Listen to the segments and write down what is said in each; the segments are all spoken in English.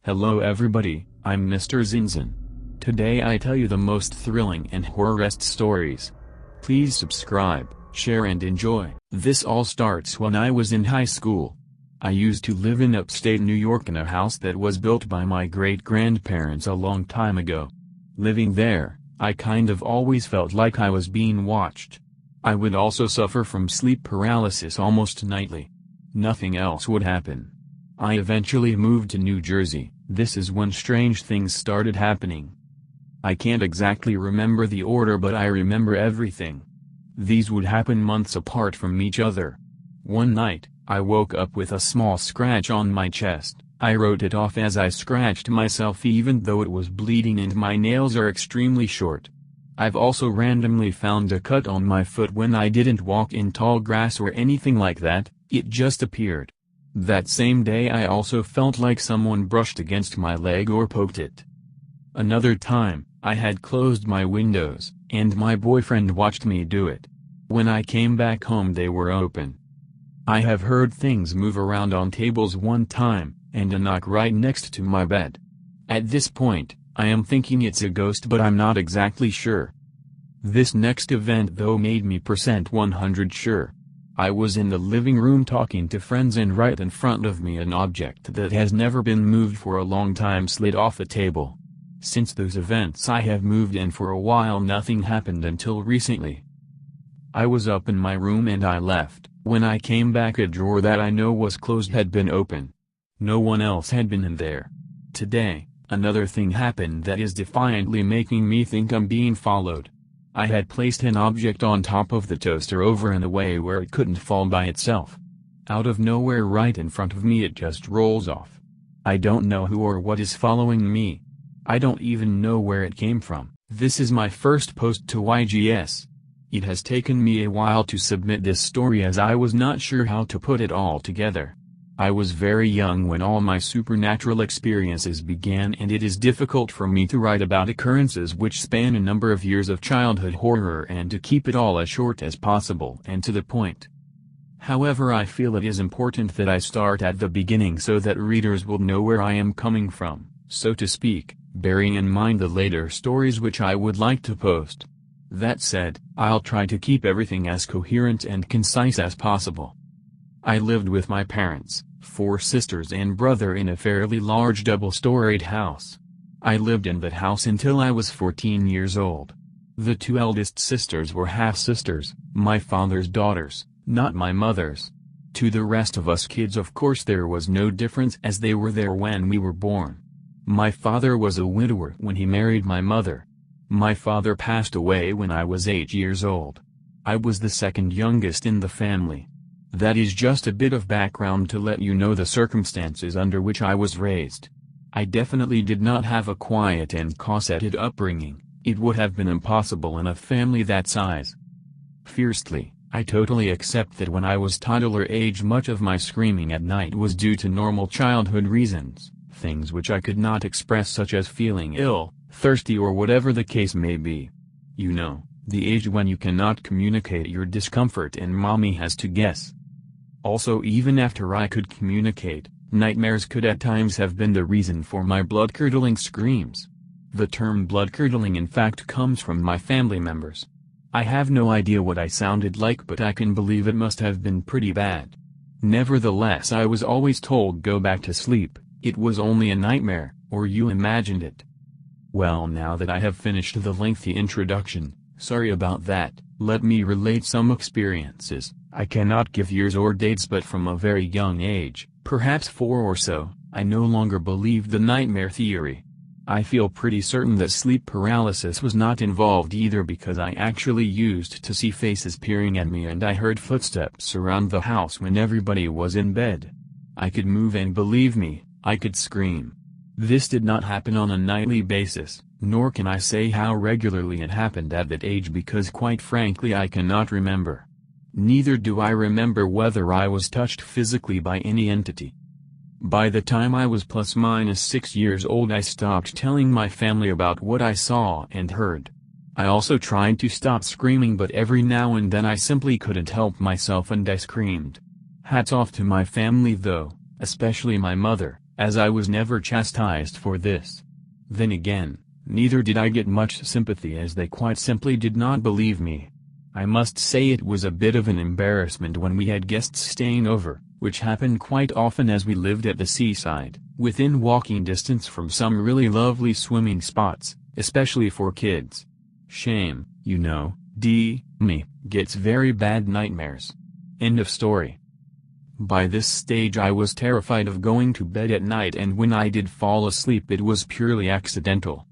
Hello everybody, I'm Mr. Zinzin. Today I tell you the most thrilling and horror-esque stories. Please subscribe, share and enjoy. This all starts when I was in high school. I used to live in upstate New York in a house that was built by my great-grandparents a long time ago. Living there, I kind of always felt like I was being watched. I would also suffer from sleep paralysis almost nightly. Nothing else would happen. I eventually moved to New Jersey. This is when strange things started happening. I can't exactly remember the order, but I remember everything. These would happen months apart from each other. One night, I woke up with a small scratch on my chest. I wrote it off as I scratched myself even though it was bleeding and my nails are extremely short. I've also randomly found a cut on my foot when I didn't walk in tall grass or anything like that, it just appeared. That same day I also felt like someone brushed against my leg or poked it. Another time, I had closed my windows, and my boyfriend watched me do it. When I came back home they were open. I have heard things move around on tables one time, and a knock right next to my bed. At this point, I am thinking it's a ghost, but I'm not exactly sure. This next event though made me %100 sure. I was in the living room talking to friends and right in front of me an object that has never been moved for a long time slid off the table. Since those events I have moved and for a while nothing happened until recently. I was up in my room and I left. When I came back a drawer that I know was closed had been open. No one else had been in there. Today, another thing happened that is defiantly making me think I'm being followed. I had placed an object on top of the toaster over in a way where it couldn't fall by itself. Out of nowhere right in front of me it just rolls off. I don't know who or what is following me. I don't even know where it came from. This is my first post to YGS. It has taken me a while to submit this story as I was not sure how to put it all together. I was very young when all my supernatural experiences began, and it is difficult for me to write about occurrences which span a number of years of childhood horror and to keep it all as short as possible and to the point. However, I feel it is important that I start at the beginning so that readers will know where I am coming from, so to speak, bearing in mind the later stories which I would like to post. That said, I'll try to keep everything as coherent and concise as possible. I lived with my parents, 4 sisters and brother in a fairly large double-storied house. I lived in that house until I was 14 years old. The 2 eldest sisters were half-sisters, my father's daughters, not my mother's. To the rest of us kids of course there was no difference as they were there when we were born. My father was a widower when he married my mother. My father passed away when I was 8 years old. I was the second youngest in the family. That is just a bit of background to let you know the circumstances under which I was raised. I definitely did not have a quiet and cosseted upbringing. It would have been impossible in a family that size. Fiercely, I totally accept that when I was toddler age much of my screaming at night was due to normal childhood reasons, things which I could not express such as feeling ill, thirsty or whatever the case may be. You know, the age when you cannot communicate your discomfort and mommy has to guess. Also, even after I could communicate, nightmares could at times have been the reason for my blood-curdling screams. The term blood-curdling in fact comes from my family members. I have no idea what I sounded like, but I can believe it must have been pretty bad. Nevertheless, I was always told go back to sleep, it was only a nightmare, or you imagined it. Well, now that I have finished the lengthy introduction, sorry about that, let me relate some experiences. I cannot give years or dates, but from a very young age, perhaps 4 or so, I no longer believed the nightmare theory. I feel pretty certain that sleep paralysis was not involved either because I actually used to see faces peering at me and I heard footsteps around the house when everybody was in bed. I could move and believe me, I could scream. This did not happen on a nightly basis, nor can I say how regularly it happened at that age because quite frankly I cannot remember. Neither do I remember whether I was touched physically by any entity. By the time I was ±6 years old I stopped telling my family about what I saw and heard. I also tried to stop screaming, but every now and then I simply couldn't help myself and I screamed. Hats off to my family though, especially my mother, as I was never chastised for this. Then again, neither did I get much sympathy, as they quite simply did not believe me. I must say it was a bit of an embarrassment when we had guests staying over, which happened quite often as we lived at the seaside, within walking distance from some really lovely swimming spots, especially for kids. Shame, you know, me, gets very bad nightmares. End of story. By this stage I was terrified of going to bed at night, and when I did fall asleep it was purely accidental.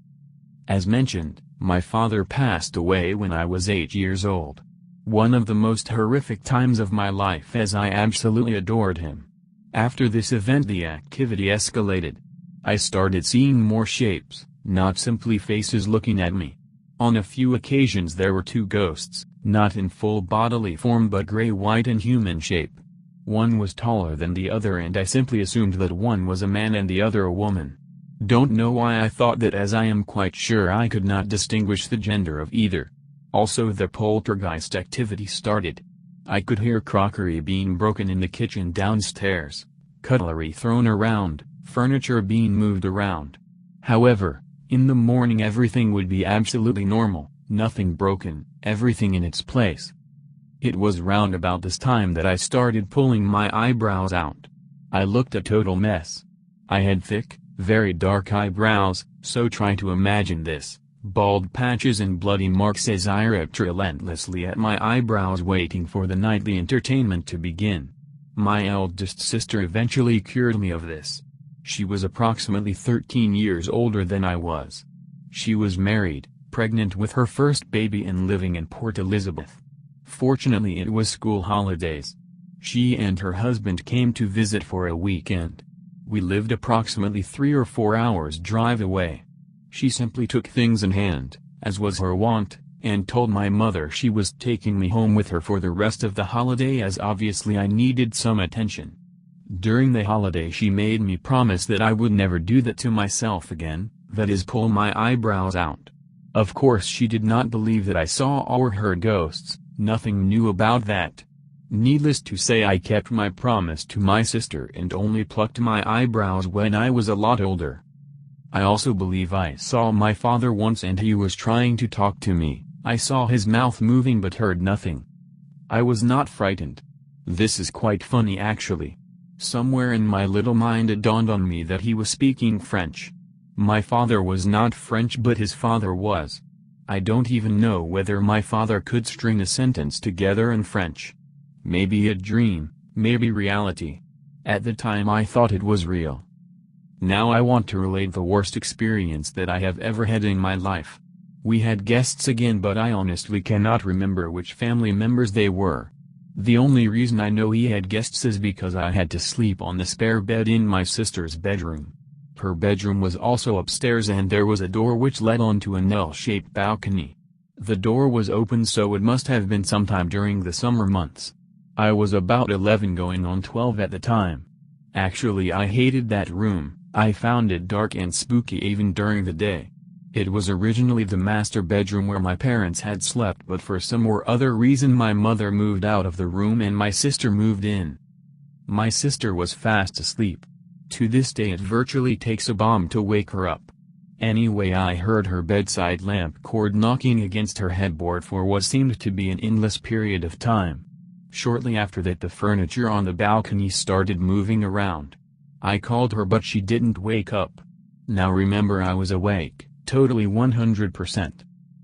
As mentioned, my father passed away when I was 8 years old. One of the most horrific times of my life, as I absolutely adored him. After this event the activity escalated. I started seeing more shapes, not simply faces looking at me. On a few occasions there were 2 ghosts, not in full bodily form but gray-white in human shape. One was taller than the other, and I simply assumed that one was a man and the other a woman. Don't know why I thought that, as I am quite sure I could not distinguish the gender of either. Also the poltergeist activity started. I could hear crockery being broken in the kitchen downstairs, cutlery thrown around, furniture being moved around. However, in the morning everything would be absolutely normal, nothing broken, everything in its place. It was round about this time that I started pulling my eyebrows out. I looked a total mess. I had thick, very dark eyebrows, so try to imagine this, bald patches and bloody marks as I ripped relentlessly at my eyebrows waiting for the nightly entertainment to begin. My eldest sister eventually cured me of this. She was approximately 13 years older than I was. She was married, pregnant with her first baby, and living in Port Elizabeth. Fortunately it was school holidays. She and her husband came to visit for a weekend. We lived approximately 3 or 4 hours drive away. She simply took things in hand, as was her wont, and told my mother she was taking me home with her for the rest of the holiday, as obviously I needed some attention. During the holiday she made me promise that I would never do that to myself again, that is, pull my eyebrows out. Of course she did not believe that I saw or heard ghosts, nothing new about that. Needless to say, I kept my promise to my sister and only plucked my eyebrows when I was a lot older. I also believe I saw my father once, and he was trying to talk to me. I saw his mouth moving but heard nothing. I was not frightened. This is quite funny actually. Somewhere in my little mind it dawned on me that he was speaking French. My father was not French, but his father was. I don't even know whether my father could string a sentence together in French. Maybe a dream, maybe reality. At the time I thought it was real. Now I want to relate the worst experience that I have ever had in my life. We had guests again, but I honestly cannot remember which family members they were. The only reason I know he had guests is because I had to sleep on the spare bed in my sister's bedroom. Her bedroom was also upstairs, and there was a door which led onto an L-shaped balcony. The door was open, so it must have been sometime during the summer months. I was about 11 going on 12 at the time. Actually I hated that room. I found it dark and spooky even during the day. It was originally the master bedroom where my parents had slept, but for some or other reason my mother moved out of the room and my sister moved in. My sister was fast asleep. To this day it virtually takes a bomb to wake her up. Anyway, I heard her bedside lamp cord knocking against her headboard for what seemed to be an endless period of time. Shortly after that the furniture on the balcony started moving around. I called her but she didn't wake up. Now remember, I was awake, totally 100%.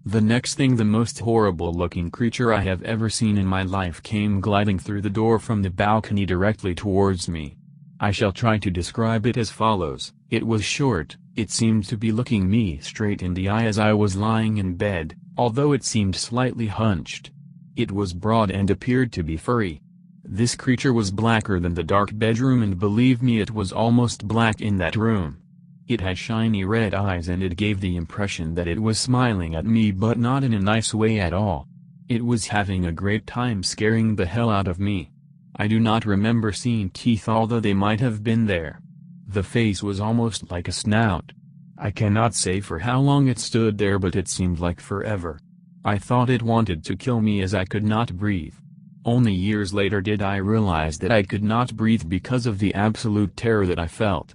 The next thing, the most horrible looking creature I have ever seen in my life came gliding through the door from the balcony directly towards me. I shall try to describe it as follows. It was short, it seemed to be looking me straight in the eye as I was lying in bed, although it seemed slightly hunched. It was broad and appeared to be furry. This creature was blacker than the dark bedroom, and believe me, it was almost black in that room. It had shiny red eyes, and it gave the impression that it was smiling at me, but not in a nice way at all. It was having a great time scaring the hell out of me. I do not remember seeing teeth, although they might have been there. The face was almost like a snout. I cannot say for how long it stood there, but it seemed like forever. I thought it wanted to kill me as I could not breathe. Only years later did I realize that I could not breathe because of the absolute terror that I felt.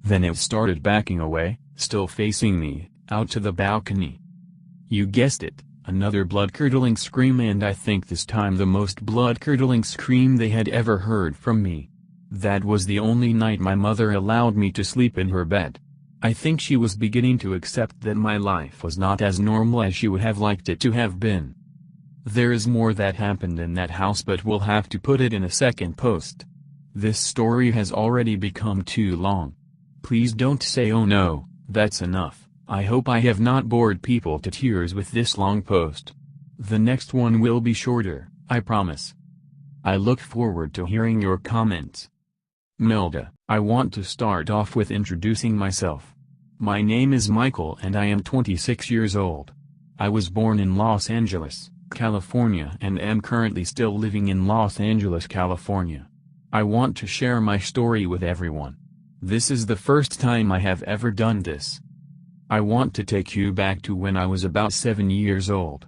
Then it started backing away, still facing me, out to the balcony. You guessed it, another blood-curdling scream, and I think this time the most blood-curdling scream they had ever heard from me. That was the only night my mother allowed me to sleep in her bed. I think she was beginning to accept that my life was not as normal as she would have liked it to have been. There is more that happened in that house, but we'll have to put it in a second post. This story has already become too long. Please don't say oh no, that's enough. I hope I have not bored people to tears with this long post. The next one will be shorter, I promise. I look forward to hearing your comments. Milda, I want to start off with introducing myself. My name is Michael and I am 26 years old. I was born in Los Angeles, California, and am currently still living in Los Angeles, California. I want to share my story with everyone. This is the first time I have ever done this. I want to take you back to when I was about 7 years old.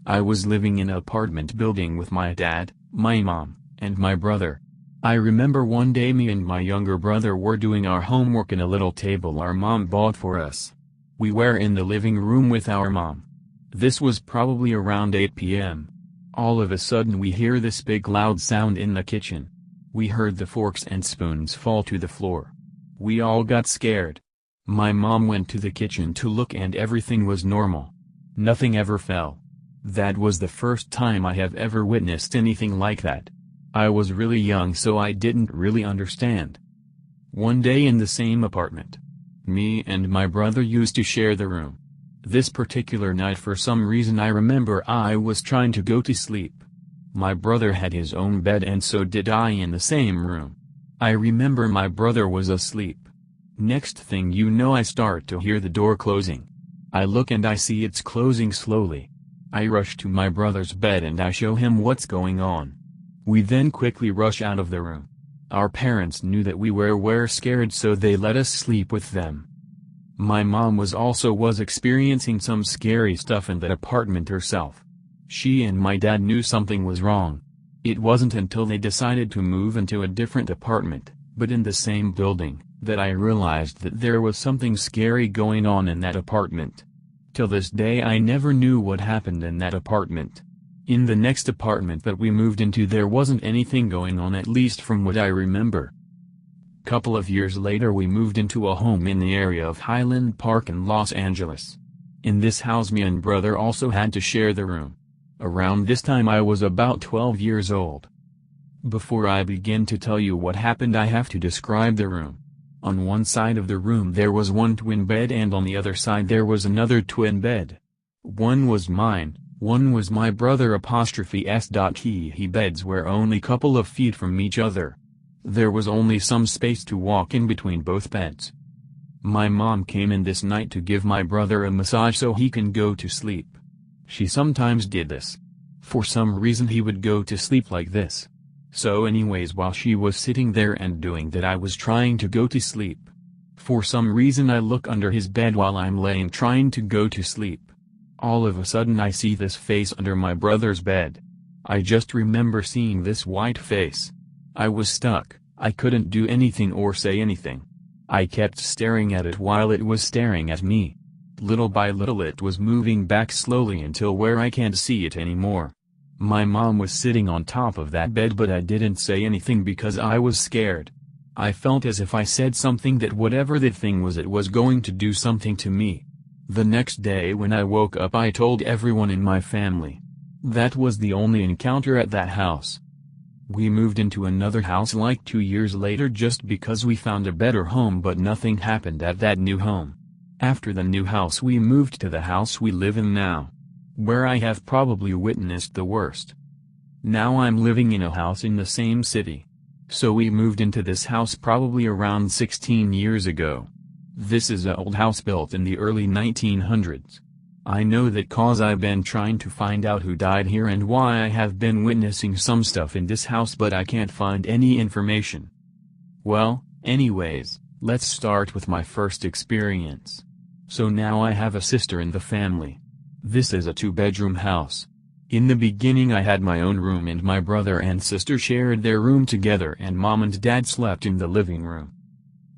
I was living in an apartment building with my dad, my mom, and my brother. I remember one day me and my younger brother were doing our homework in a little table our mom bought for us. We were in the living room with our mom. This was probably around 8 p.m. All of a sudden we hear this big loud sound in the kitchen. We heard the forks and spoons fall to the floor. We all got scared. My mom went to the kitchen to look and everything was normal. Nothing ever fell. That was the first time I have ever witnessed anything like that. I was really young, so I didn't really understand. One day in the same apartment, me and my brother used to share the room. This particular night, for some reason I remember I was trying to go to sleep. My brother had his own bed and so did I in the same room. I remember my brother was asleep. Next thing you know, I start to hear the door closing. I look and I see it's closing slowly. I rush to my brother's bed and I show him what's going on. We then quickly rush out of the room. Our parents knew that we were scared, so they let us sleep with them. My mom was experiencing some scary stuff in that apartment herself. She and my dad knew something was wrong. It wasn't until they decided to move into a different apartment, but in the same building, that I realized that there was something scary going on in that apartment. Till this day I never knew what happened in that apartment. In the next apartment that we moved into there wasn't anything going on, at least from what I remember. Couple of years later we moved into a home in the area of Highland Park in Los Angeles. In this house me and brother also had to share the room. Around this time I was about 12 years old. Before I begin to tell you what happened, I have to describe the room. On one side of the room there was one twin bed and on the other side there was another twin bed. One was mine, one was my brother ''s. He beds were only couple of feet from each other. There was only some space to walk in between both beds. My mom came in this night to give my brother a massage so he can go to sleep. She sometimes did this. For some reason he would go to sleep like this. So anyways, while she was sitting there and doing that, I was trying to go to sleep. For some reason I look under his bed while I'm laying trying to go to sleep. All of a sudden I see this face under my brother's bed. I just remember seeing this white face. I was stuck, I couldn't do anything or say anything. I kept staring at it while it was staring at me. Little by little it was moving back slowly until where I can't see it anymore. My mom was sitting on top of that bed, but I didn't say anything because I was scared. I felt as if I said something that whatever the thing was, it was going to do something to me. The next day when I woke up I told everyone in my family. That was the only encounter at that house. We moved into another house like 2 years later just because we found a better home, but nothing happened at that new home. After the new house we moved to the house we live in now, where I have probably witnessed the worst. Now I'm living in a house in the same city. So we moved into this house probably around 16 years ago. This is an old house built in the early 1900s. I know that cause I've been trying to find out who died here and why I have been witnessing some stuff in this house, but I can't find any information. Well, anyways, let's start with my first experience. So now I have a sister in the family. This is a 2-bedroom house. In the beginning I had my own room and my brother and sister shared their room together, and mom and dad slept in the living room.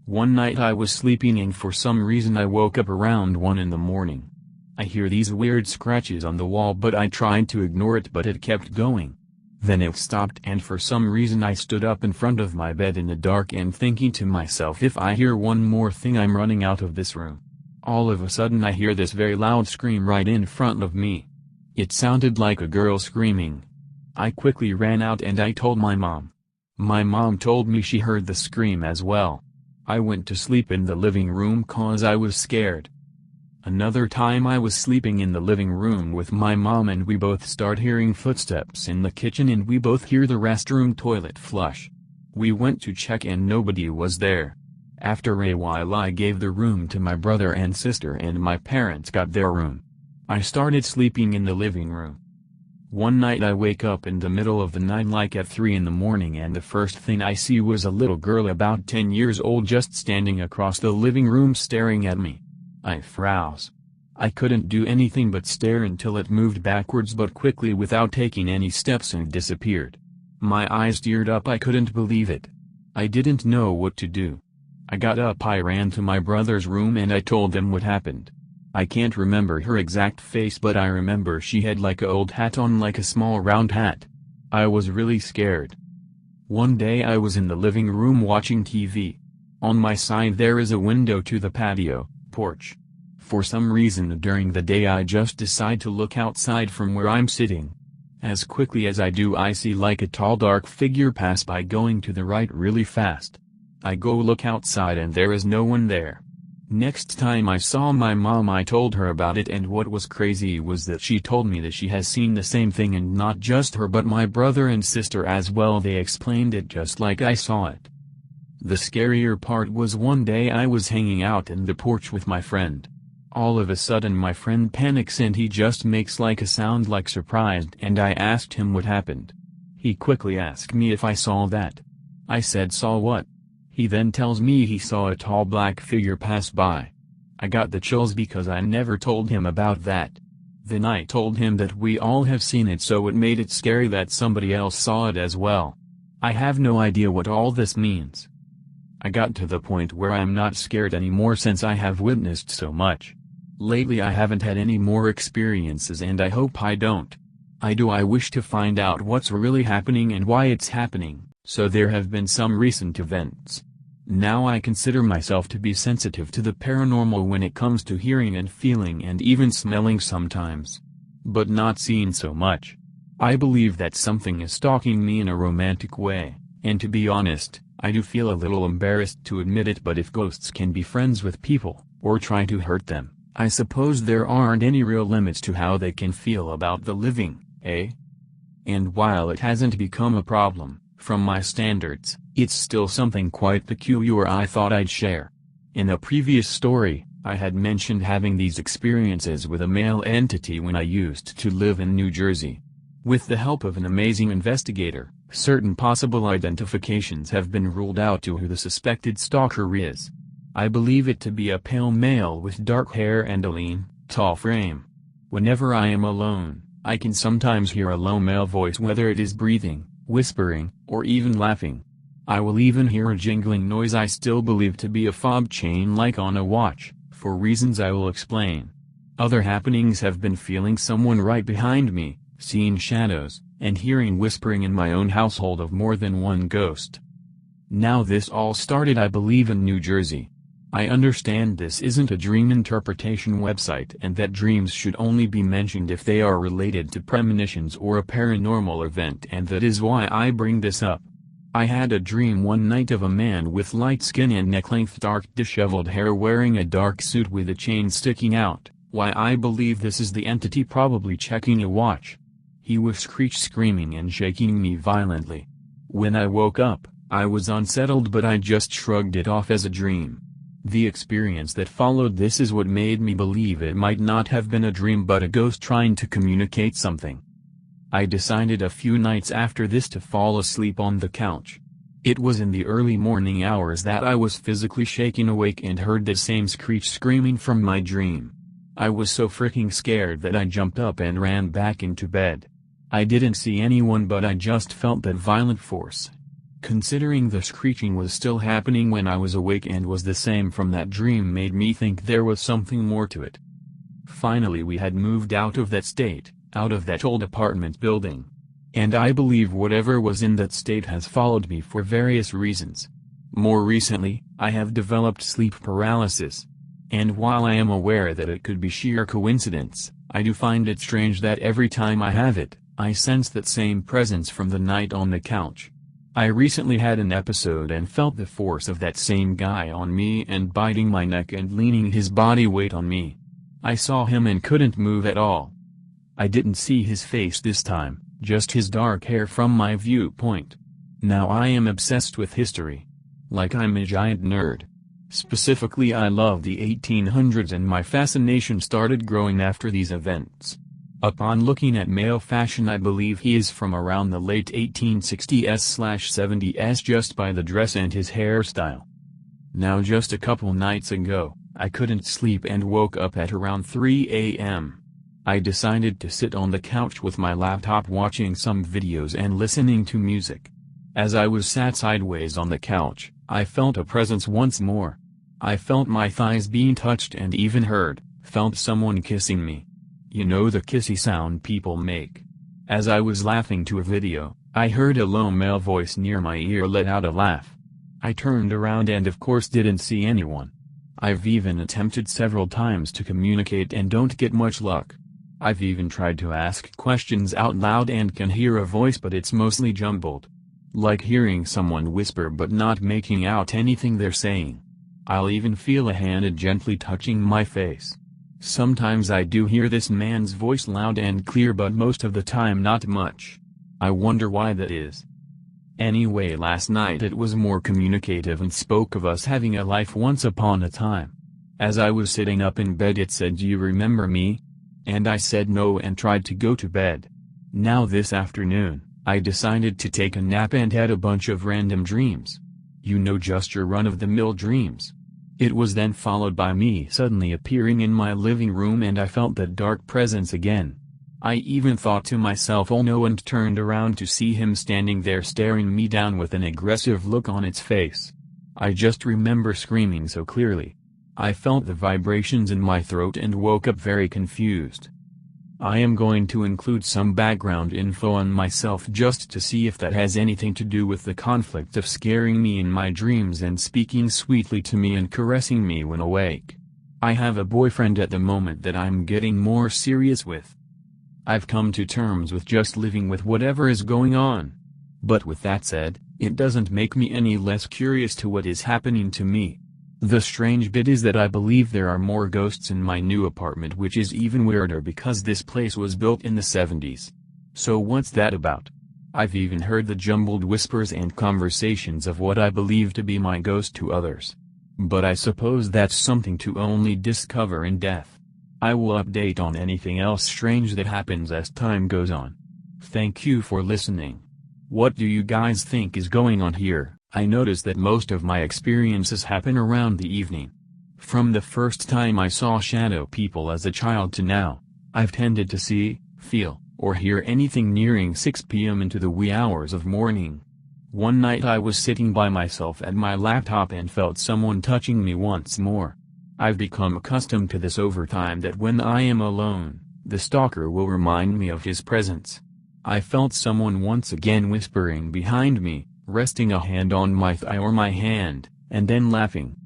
One night I was sleeping and for some reason I woke up around 1 in the morning. I hear these weird scratches on the wall but I tried to ignore it but it kept going. Then it stopped and for some reason I stood up in front of my bed in the dark and thinking to myself, if I hear one more thing I'm running out of this room. All of a sudden I hear this very loud scream right in front of me. It sounded like a girl screaming. I quickly ran out and I told my mom. My mom told me she heard the scream as well. I went to sleep in the living room cause I was scared. Another time I was sleeping in the living room with my mom and we both start hearing footsteps in the kitchen and we both hear the restroom toilet flush. We went to check and nobody was there. After a while I gave the room to my brother and sister and my parents got their room. I started sleeping in the living room. One night I wake up in the middle of the night like at 3 in the morning and the first thing I see was a little girl about 10 years old just standing across the living room staring at me. I froze. I couldn't do anything but stare until it moved backwards but quickly without taking any steps and disappeared. My eyes teared up, I couldn't believe it. I didn't know what to do. I got up, I ran to my brother's room and I told them what happened. I can't remember her exact face but I remember she had like a old hat on, like a small round hat. I was really scared. One day I was in the living room watching TV. On my side there is a window to the patio, porch. For some reason during the day I just decide to look outside from where I'm sitting. As quickly as I do I see like a tall dark figure pass by going to the right really fast. I go look outside and there is no one there. Next time I saw my mom I told her about it and what was crazy was that she told me that she has seen the same thing and not just her but my brother and sister as well. They explained it just like I saw it. The scarier part was one day I was hanging out in the porch with my friend. All of a sudden my friend panics and he just makes like a sound like surprised and I asked him what happened. He quickly asked me if I saw that. I said saw what? He then tells me he saw a tall black figure pass by. I got the chills because I never told him about that. Then I told him that we all have seen it so it made it scary that somebody else saw it as well. I have no idea what all this means. I got to the point where I'm not scared anymore since I have witnessed so much. Lately I haven't had any more experiences and I hope I don't. I wish to find out what's really happening and why it's happening, so there have been some recent events. Now I consider myself to be sensitive to the paranormal when it comes to hearing and feeling and even smelling sometimes. But not seeing so much. I believe that something is stalking me in a romantic way, and to be honest, I do feel a little embarrassed to admit it, but if ghosts can be friends with people, or try to hurt them, I suppose there aren't any real limits to how they can feel about the living, eh? And while it hasn't become a problem, from my standards, it's still something quite peculiar I thought I'd share. In a previous story, I had mentioned having these experiences with a male entity when I used to live in New Jersey. With the help of an amazing investigator, certain possible identifications have been ruled out to who the suspected stalker is. I believe it to be a pale male with dark hair and a lean, tall frame. Whenever I am alone, I can sometimes hear a low male voice, whether it is breathing, whispering, or even laughing. I will even hear a jingling noise I still believe to be a fob chain like on a watch, for reasons I will explain. Other happenings have been feeling someone right behind me, seeing shadows, and hearing whispering in my own household of more than one ghost. Now this all started I believe in New Jersey. I understand this isn't a dream interpretation website and that dreams should only be mentioned if they are related to premonitions or a paranormal event, and that is why I bring this up. I had a dream one night of a man with light skin and neck-length dark disheveled hair wearing a dark suit with a chain sticking out. Why I believe this is the entity probably checking a watch. He was screaming and shaking me violently. When I woke up, I was unsettled but I just shrugged it off as a dream. The experience that followed this is what made me believe it might not have been a dream but a ghost trying to communicate something. I decided a few nights after this to fall asleep on the couch. It was in the early morning hours that I was physically shaken awake and heard the same screaming from my dream. I was so freaking scared that I jumped up and ran back into bed. I didn't see anyone but I just felt that violent force. Considering the screeching was still happening when I was awake and was the same from that dream made me think there was something more to it. Finally we had moved out of that state, out of that old apartment building. And I believe whatever was in that state has followed me for various reasons. More recently, I have developed sleep paralysis. And while I am aware that it could be sheer coincidence, I do find it strange that every time I have it, I sense that same presence from the night on the couch. I recently had an episode and felt the force of that same guy on me and biting my neck and leaning his body weight on me. I saw him and couldn't move at all. I didn't see his face this time, just his dark hair from my viewpoint. Now I am obsessed with history. Like I'm a giant nerd. Specifically I love the 1800s and my fascination started growing after these events. Upon looking at male fashion I believe he is from around the late 1860s/70s just by the dress and his hairstyle. Now just a couple nights ago, I couldn't sleep and woke up at around 3 a.m. I decided to sit on the couch with my laptop watching some videos and listening to music. As I was sat sideways on the couch, I felt a presence once more. I felt my thighs being touched and even felt someone kissing me. You know the kissy sound people make. As I was laughing to a video, I heard a low male voice near my ear let out a laugh. I turned around and of course didn't see anyone. I've even attempted several times to communicate and don't get much luck. I've even tried to ask questions out loud and can hear a voice but it's mostly jumbled. Like hearing someone whisper but not making out anything they're saying. I'll even feel a hand gently touching my face. Sometimes I do hear this man's voice loud and clear but most of the time not much. I wonder why that is. Anyway, last night it was more communicative and spoke of us having a life once upon a time. As I was sitting up in bed it said, "Do you remember me?" And I said no and tried to go to bed. Now this afternoon, I decided to take a nap and had a bunch of random dreams. You know, just your run-of-the-mill dreams. It was then followed by me suddenly appearing in my living room and I felt that dark presence again. I even thought to myself oh no and turned around to see him standing there staring me down with an aggressive look on its face. I just remember screaming so clearly. I felt the vibrations in my throat and woke up very confused. I am going to include some background info on myself just to see if that has anything to do with the conflict of scaring me in my dreams and speaking sweetly to me and caressing me when awake. I have a boyfriend at the moment that I'm getting more serious with. I've come to terms with just living with whatever is going on. But with that said, it doesn't make me any less curious to what is happening to me. The strange bit is that I believe there are more ghosts in my new apartment, which is even weirder because this place was built in the 70s. So what's that about? I've even heard the jumbled whispers and conversations of what I believe to be my ghost to others. But I suppose that's something to only discover in death. I will update on anything else strange that happens as time goes on. Thank you for listening. What do you guys think is going on here? I notice that most of my experiences happen around the evening. From the first time I saw shadow people as a child to now, I've tended to see, feel, or hear anything nearing 6 p.m. into the wee hours of morning. One night I was sitting by myself at my laptop and felt someone touching me once more. I've become accustomed to this over time that when I am alone, the stalker will remind me of his presence. I felt someone once again whispering behind me, resting a hand on my thigh or my hand, and then laughing.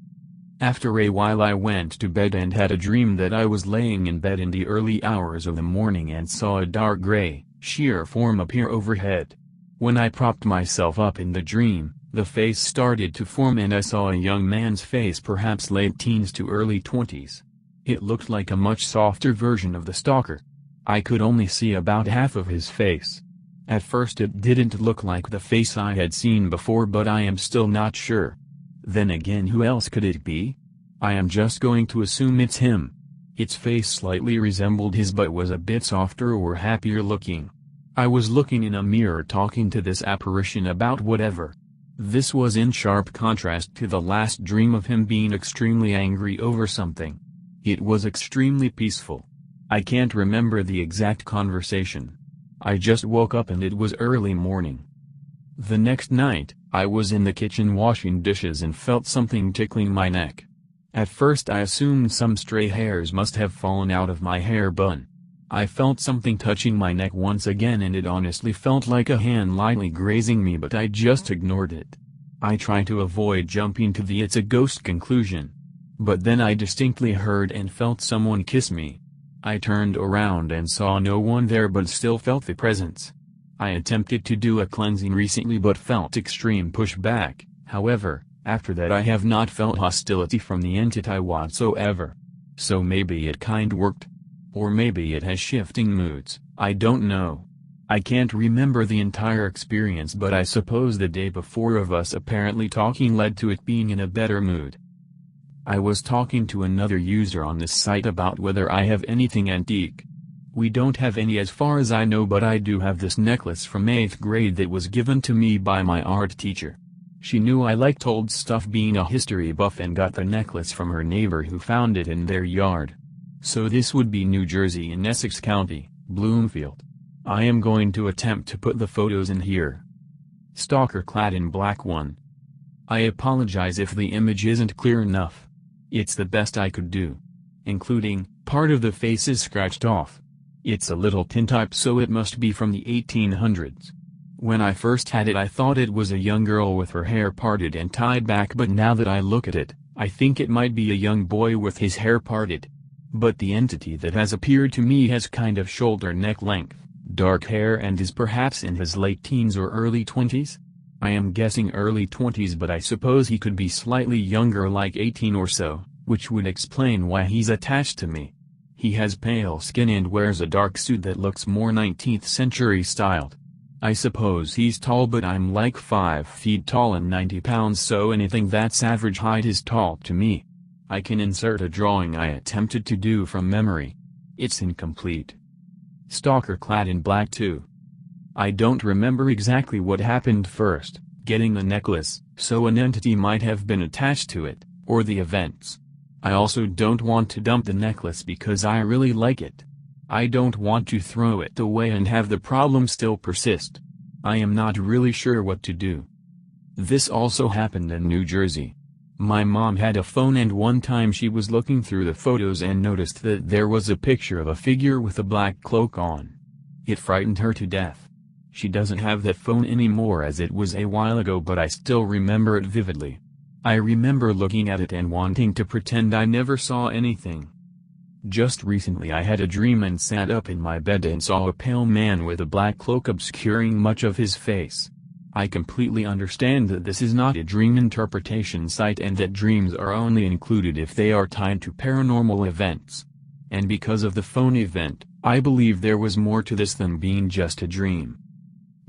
After a while I went to bed and had a dream that I was laying in bed in the early hours of the morning and saw a dark gray, sheer form appear overhead. When I propped myself up in the dream, the face started to form and I saw a young man's face, perhaps late teens to early 20s. It looked like a much softer version of the stalker. I could only see about half of his face. At first it didn't look like the face I had seen before, but I am still not sure. Then again, who else could it be? I am just going to assume it's him. Its face slightly resembled his but was a bit softer or happier looking. I was looking in a mirror talking to this apparition about whatever. This was in sharp contrast to the last dream of him being extremely angry over something. It was extremely peaceful. I can't remember the exact conversation. I just woke up and it was early morning. The next night, I was in the kitchen washing dishes and felt something tickling my neck. At first I assumed some stray hairs must have fallen out of my hair bun. I felt something touching my neck once again and it honestly felt like a hand lightly grazing me, but I just ignored it. I tried to avoid jumping to the "it's a ghost" conclusion. But then I distinctly heard and felt someone kiss me. I turned around and saw no one there but still felt the presence. I attempted to do a cleansing recently but felt extreme pushback. However, after that I have not felt hostility from the entity whatsoever. So maybe it kind worked. Or maybe it has shifting moods, I don't know. I can't remember the entire experience, but I suppose the day before of us apparently talking led to it being in a better mood. I was talking to another user on this site about whether I have anything antique. We don't have any as far as I know, but I do have this necklace from 8th grade that was given to me by my art teacher. She knew I liked old stuff, being a history buff, and got the necklace from her neighbor who found it in their yard. So this would be New Jersey in Essex County, Bloomfield. I am going to attempt to put the photos in here. Stalker clad in black 1. I apologize if the image isn't clear enough. It's the best I could do. Including, part of the face is scratched off. It's a little tintype, so it must be from the 1800s. When I first had it I thought it was a young girl with her hair parted and tied back, but now that I look at it, I think it might be a young boy with his hair parted. But the entity that has appeared to me has kind of shoulder-neck length, dark hair, and is perhaps in his late teens or early 20s? I am guessing early 20s, but I suppose he could be slightly younger, like 18 or so, which would explain why he's attached to me. He has pale skin and wears a dark suit that looks more 19th century styled. I suppose he's tall, but I'm like 5 feet tall and 90 pounds, so anything that's average height is tall to me. I can insert a drawing I attempted to do from memory. It's incomplete. Stalker clad in black 2. I don't remember exactly what happened first, getting the necklace, so an entity might have been attached to it, or the events. I also don't want to dump the necklace because I really like it. I don't want to throw it away and have the problem still persist. I am not really sure what to do. This also happened in New Jersey. My mom had a phone, and one time she was looking through the photos and noticed that there was a picture of a figure with a black cloak on. It frightened her to death. She doesn't have that phone anymore as it was a while ago, but I still remember it vividly. I remember looking at it and wanting to pretend I never saw anything. Just recently I had a dream and sat up in my bed and saw a pale man with a black cloak obscuring much of his face. I completely understand that this is not a dream interpretation site and that dreams are only included if they are tied to paranormal events. And because of the phone event, I believe there was more to this than being just a dream.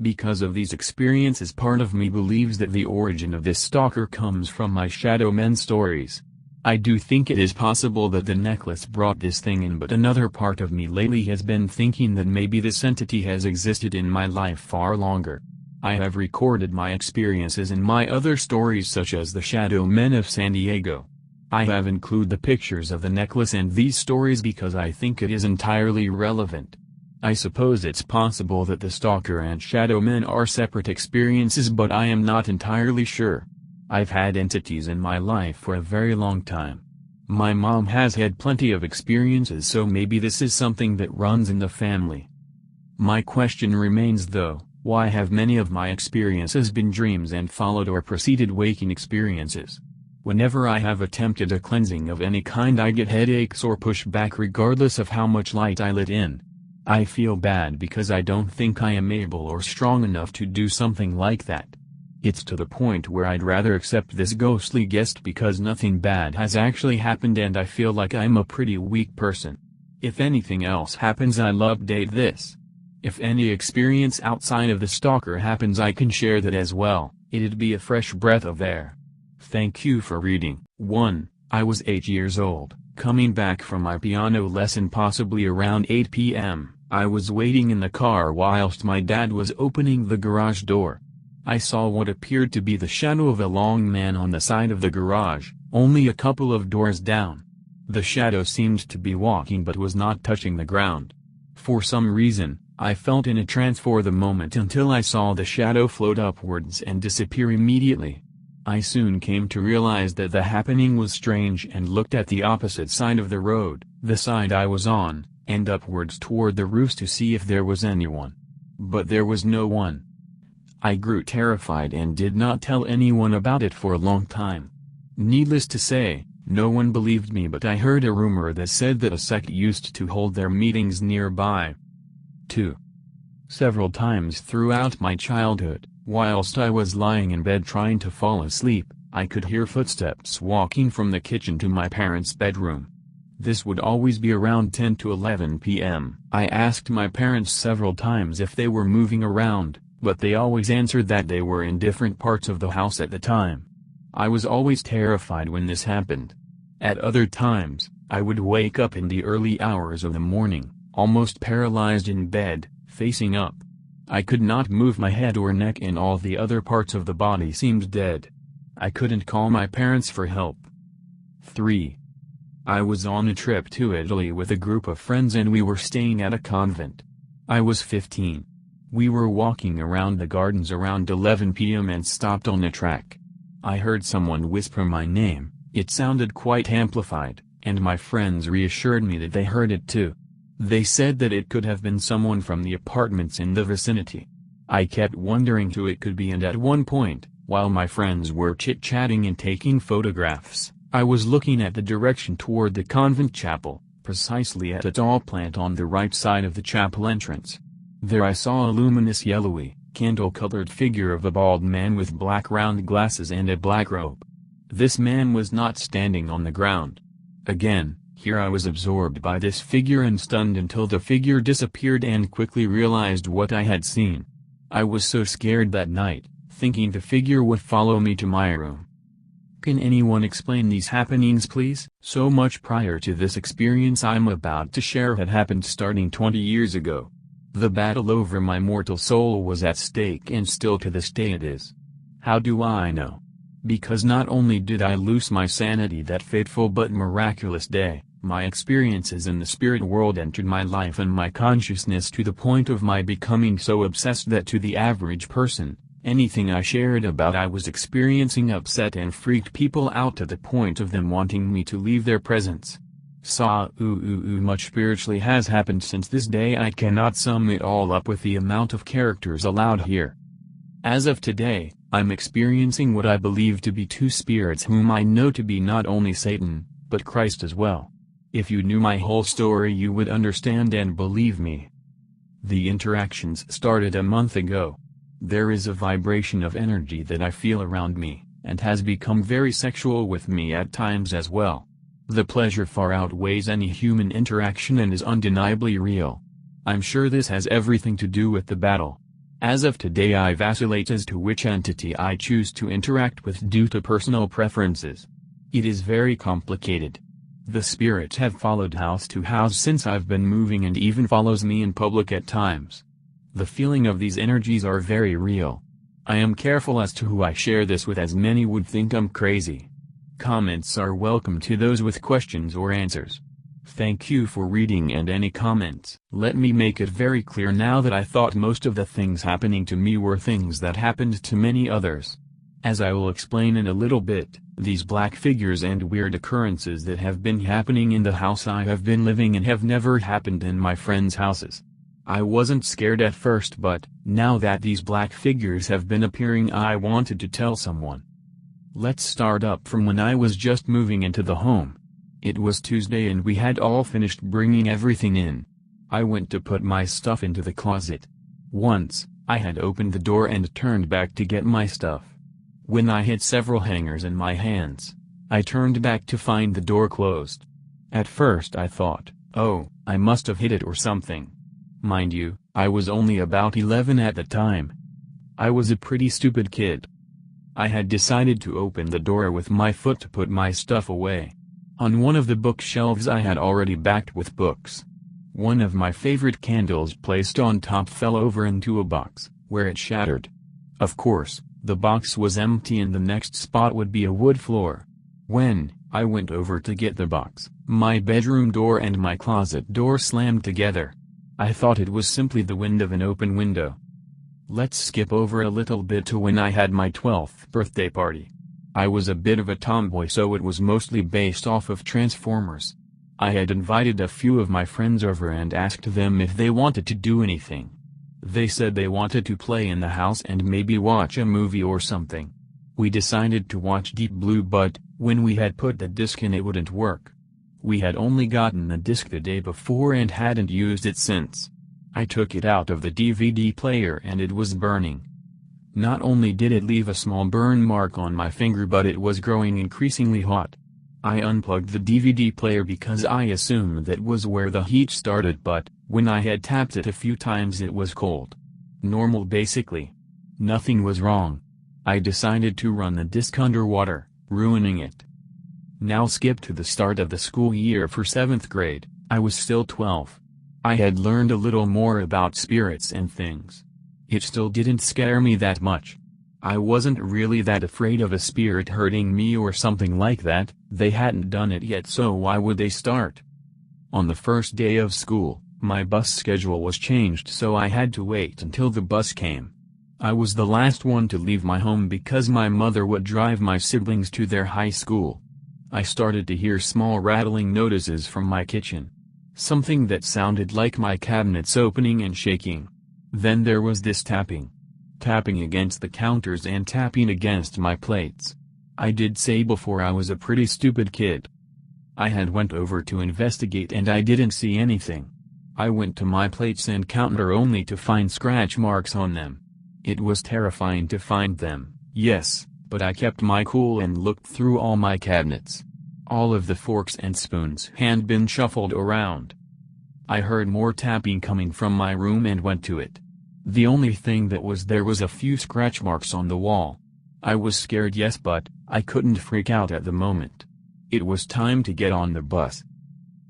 Because of these experiences, part of me believes that the origin of this stalker comes from my shadow men stories. I do think it is possible that the necklace brought this thing in, but another part of me lately has been thinking that maybe this entity has existed in my life far longer. I have recorded my experiences in my other stories, such as the Shadow Men of San Diego. I have included the pictures of the necklace and these stories because I think it is entirely relevant. I suppose it's possible that the stalker and shadow men are separate experiences, but I am not entirely sure. I've had entities in my life for a very long time. My mom has had plenty of experiences, so maybe this is something that runs in the family. My question remains though, why have many of my experiences been dreams and followed or preceded waking experiences? Whenever I have attempted a cleansing of any kind I get headaches or pushback regardless of how much light I let in. I feel bad because I don't think I am able or strong enough to do something like that. It's to the point where I'd rather accept this ghostly guest because nothing bad has actually happened and I feel like I'm a pretty weak person. If anything else happens, I'll update this. If any experience outside of the stalker happens, I can share that as well. It'd be a fresh breath of air. Thank you for reading. 1. I was 8 years old, coming back from my piano lesson possibly around 8 p.m. I was waiting in the car whilst my dad was opening the garage door. I saw what appeared to be the shadow of a long man on the side of the garage, only a couple of doors down. The shadow seemed to be walking but was not touching the ground. For some reason, I felt in a trance for the moment until I saw the shadow float upwards and disappear immediately. I soon came to realize that the happening was strange and looked at the opposite side of the road, the side I was on, and upwards toward the roofs to see if there was anyone. But there was no one. I grew terrified and did not tell anyone about it for a long time. Needless to say, no one believed me, but I heard a rumor that said that a sect used to hold their meetings nearby. 2. Several times throughout my childhood, whilst I was lying in bed trying to fall asleep, I could hear footsteps walking from the kitchen to my parents' bedroom. This would always be around 10 to 11 p.m. I asked my parents several times if they were moving around, but they always answered that they were in different parts of the house at the time. I was always terrified when this happened. At other times, I would wake up in the early hours of the morning, almost paralyzed in bed, facing up. I could not move my head or neck, and all the other parts of the body seemed dead. I couldn't call my parents for help. 3. I was on a trip to Italy with a group of friends and we were staying at a convent. I was 15. We were walking around the gardens around 11 p.m. and stopped on a track. I heard someone whisper my name. It sounded quite amplified, and my friends reassured me that they heard it too. They said that it could have been someone from the apartments in the vicinity. I kept wondering who it could be, and at one point, while my friends were chit-chatting and taking photographs, I was looking at the direction toward the convent chapel, precisely at a tall plant on the right side of the chapel entrance. There I saw a luminous yellowy, candle-colored figure of a bald man with black round glasses and a black robe. This man was not standing on the ground. Again, here I was absorbed by this figure and stunned until the figure disappeared, and quickly realized what I had seen. I was so scared that night, thinking the figure would follow me to my room. Can anyone explain these happenings, please? So much prior to this experience I'm about to share had happened starting 20 years ago. The battle over my mortal soul was at stake, and still to this day it is. How do I know? Because not only did I lose my sanity that fateful but miraculous day, my experiences in the spirit world entered my life and my consciousness to the point of my becoming so obsessed that to the average person, anything I shared about I was experiencing upset and freaked people out to the point of them wanting me to leave their presence. Much spiritually has happened since this day. I cannot sum it all up with the amount of characters allowed here. As of today, I'm experiencing what I believe to be two spirits whom I know to be not only Satan, but Christ as well. If you knew my whole story you would understand and believe me. The interactions started a month ago. There is a vibration of energy that I feel around me, and has become very sexual with me at times as well. The pleasure far outweighs any human interaction and is undeniably real. I'm sure this has everything to do with the battle. As of today I vacillate as to which entity I choose to interact with due to personal preferences. It is very complicated. The spirits have followed house to house since I've been moving, and even follows me in public at times. The feeling of these energies are very real. I am careful as to who I share this with, as many would think I'm crazy. Comments are welcome to those with questions or answers. Thank you for reading and any comments. Let me make it very clear now that I thought most of the things happening to me were things that happened to many others. As I will explain in a little bit, these black figures and weird occurrences that have been happening in the house I have been living in have never happened in my friends' houses. I wasn't scared at first, but, now that these black figures have been appearing I wanted to tell someone. Let's start up from when I was just moving into the home. It was Tuesday and we had all finished bringing everything in. I went to put my stuff into the closet. Once, I had opened the door and turned back to get my stuff. When I hit several hangers in my hands, I turned back to find the door closed. At first I thought, oh, I must have hit it or something. Mind you, I was only about 11 at the time. I was a pretty stupid kid. I had decided to open the door with my foot to put my stuff away. On one of the bookshelves I had already backed with books. One of my favorite candles placed on top fell over into a box, where it shattered. Of course, the box was empty and the next spot would be a wood floor. When I went over to get the box, my bedroom door and my closet door slammed together. I thought it was simply the wind of an open window. Let's skip over a little bit to when I had my 12th birthday party. I was a bit of a tomboy, so it was mostly based off of Transformers. I had invited a few of my friends over and asked them if they wanted to do anything. They said they wanted to play in the house and maybe watch a movie or something. We decided to watch Deep Blue, but when we had put the disc in, it wouldn't work. We had only gotten the disc the day before and hadn't used it since. I took it out of the DVD player and it was burning. Not only did it leave a small burn mark on my finger, but it was growing increasingly hot. I unplugged the DVD player because I assumed that was where the heat started, but when I had tapped it a few times it was cold. Normal basically. Nothing was wrong. I decided to run the disc underwater, ruining it. Now skip to the start of the school year for 7th grade. I was still 12. I had learned a little more about spirits and things. It still didn't scare me that much. I wasn't really that afraid of a spirit hurting me or something like that. They hadn't done it yet, so why would they start? On the first day of school, my bus schedule was changed, so I had to wait until the bus came. I was the last one to leave my home because my mother would drive my siblings to their high school. I started to hear small rattling noises from my kitchen. Something that sounded like my cabinets opening and shaking. Then there was this tapping. Tapping against the counters and tapping against my plates. I did say before I was a pretty stupid kid. I had went over to investigate and I didn't see anything. I went to my plates and counter only to find scratch marks on them. It was terrifying to find them, yes, but I kept my cool and looked through all my cabinets. All of the forks and spoons had been shuffled around. I heard more tapping coming from my room and went to it. The only thing that was there was a few scratch marks on the wall. I was scared, yes, but I couldn't freak out at the moment. It was time to get on the bus.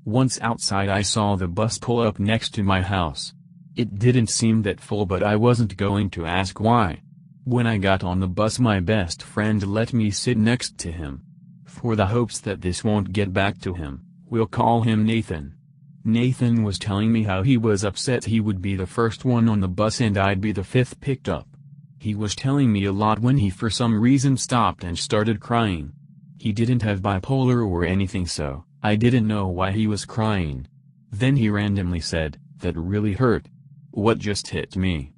Once outside, I saw the bus pull up next to my house. It didn't seem that full, but I wasn't going to ask why. When I got on the bus, my best friend let me sit next to him. For the hopes that this won't get back to him, we'll call him Nathan. Nathan was telling me how he was upset he would be the first one on the bus and I'd be the 5th picked up. He was telling me a lot when he for some reason stopped and started crying. He didn't have bipolar or anything, so I didn't know why he was crying. Then he randomly said, "That really hurt." What just hit me?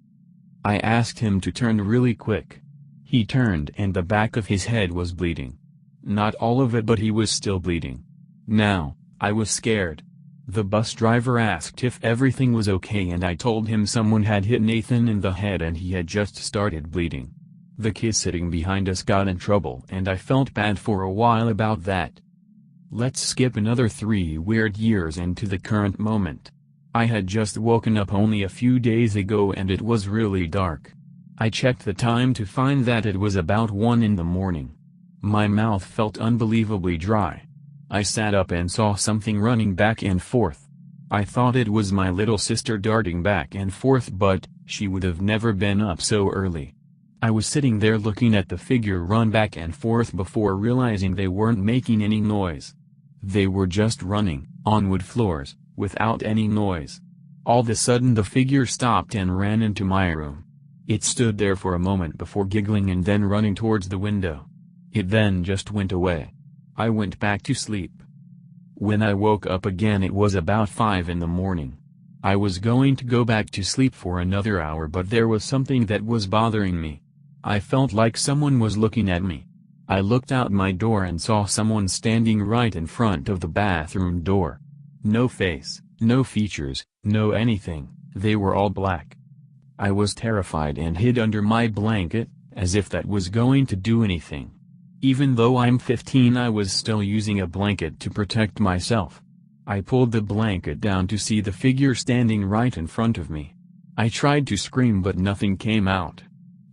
I asked him to turn really quick. He turned and the back of his head was bleeding. Not all of it, but he was still bleeding. Now, I was scared. The bus driver asked if everything was okay and I told him someone had hit Nathan in the head and he had just started bleeding. The kid sitting behind us got in trouble and I felt bad for a while about that. Let's skip another 3 weird years into the current moment. I had just woken up only a few days ago and it was really dark. I checked the time to find that it was about 1 in the morning. My mouth felt unbelievably dry. I sat up and saw something running back and forth. I thought it was my little sister darting back and forth, but she would have never been up so early. I was sitting there looking at the figure run back and forth before realizing they weren't making any noise. They were just running, on wood floors, without any noise. All of a sudden the figure stopped and ran into my room. It stood there for a moment before giggling and then running towards the window. It then just went away. I went back to sleep. When I woke up again it was about 5 in the morning. I was going to go back to sleep for another hour, but there was something that was bothering me. I felt like someone was looking at me. I looked out my door and saw someone standing right in front of the bathroom door. No face, no features, no anything, they were all black. I was terrified and hid under my blanket, as if that was going to do anything. Even though I'm 15, I was still using a blanket to protect myself. I pulled the blanket down to see the figure standing right in front of me. I tried to scream but nothing came out.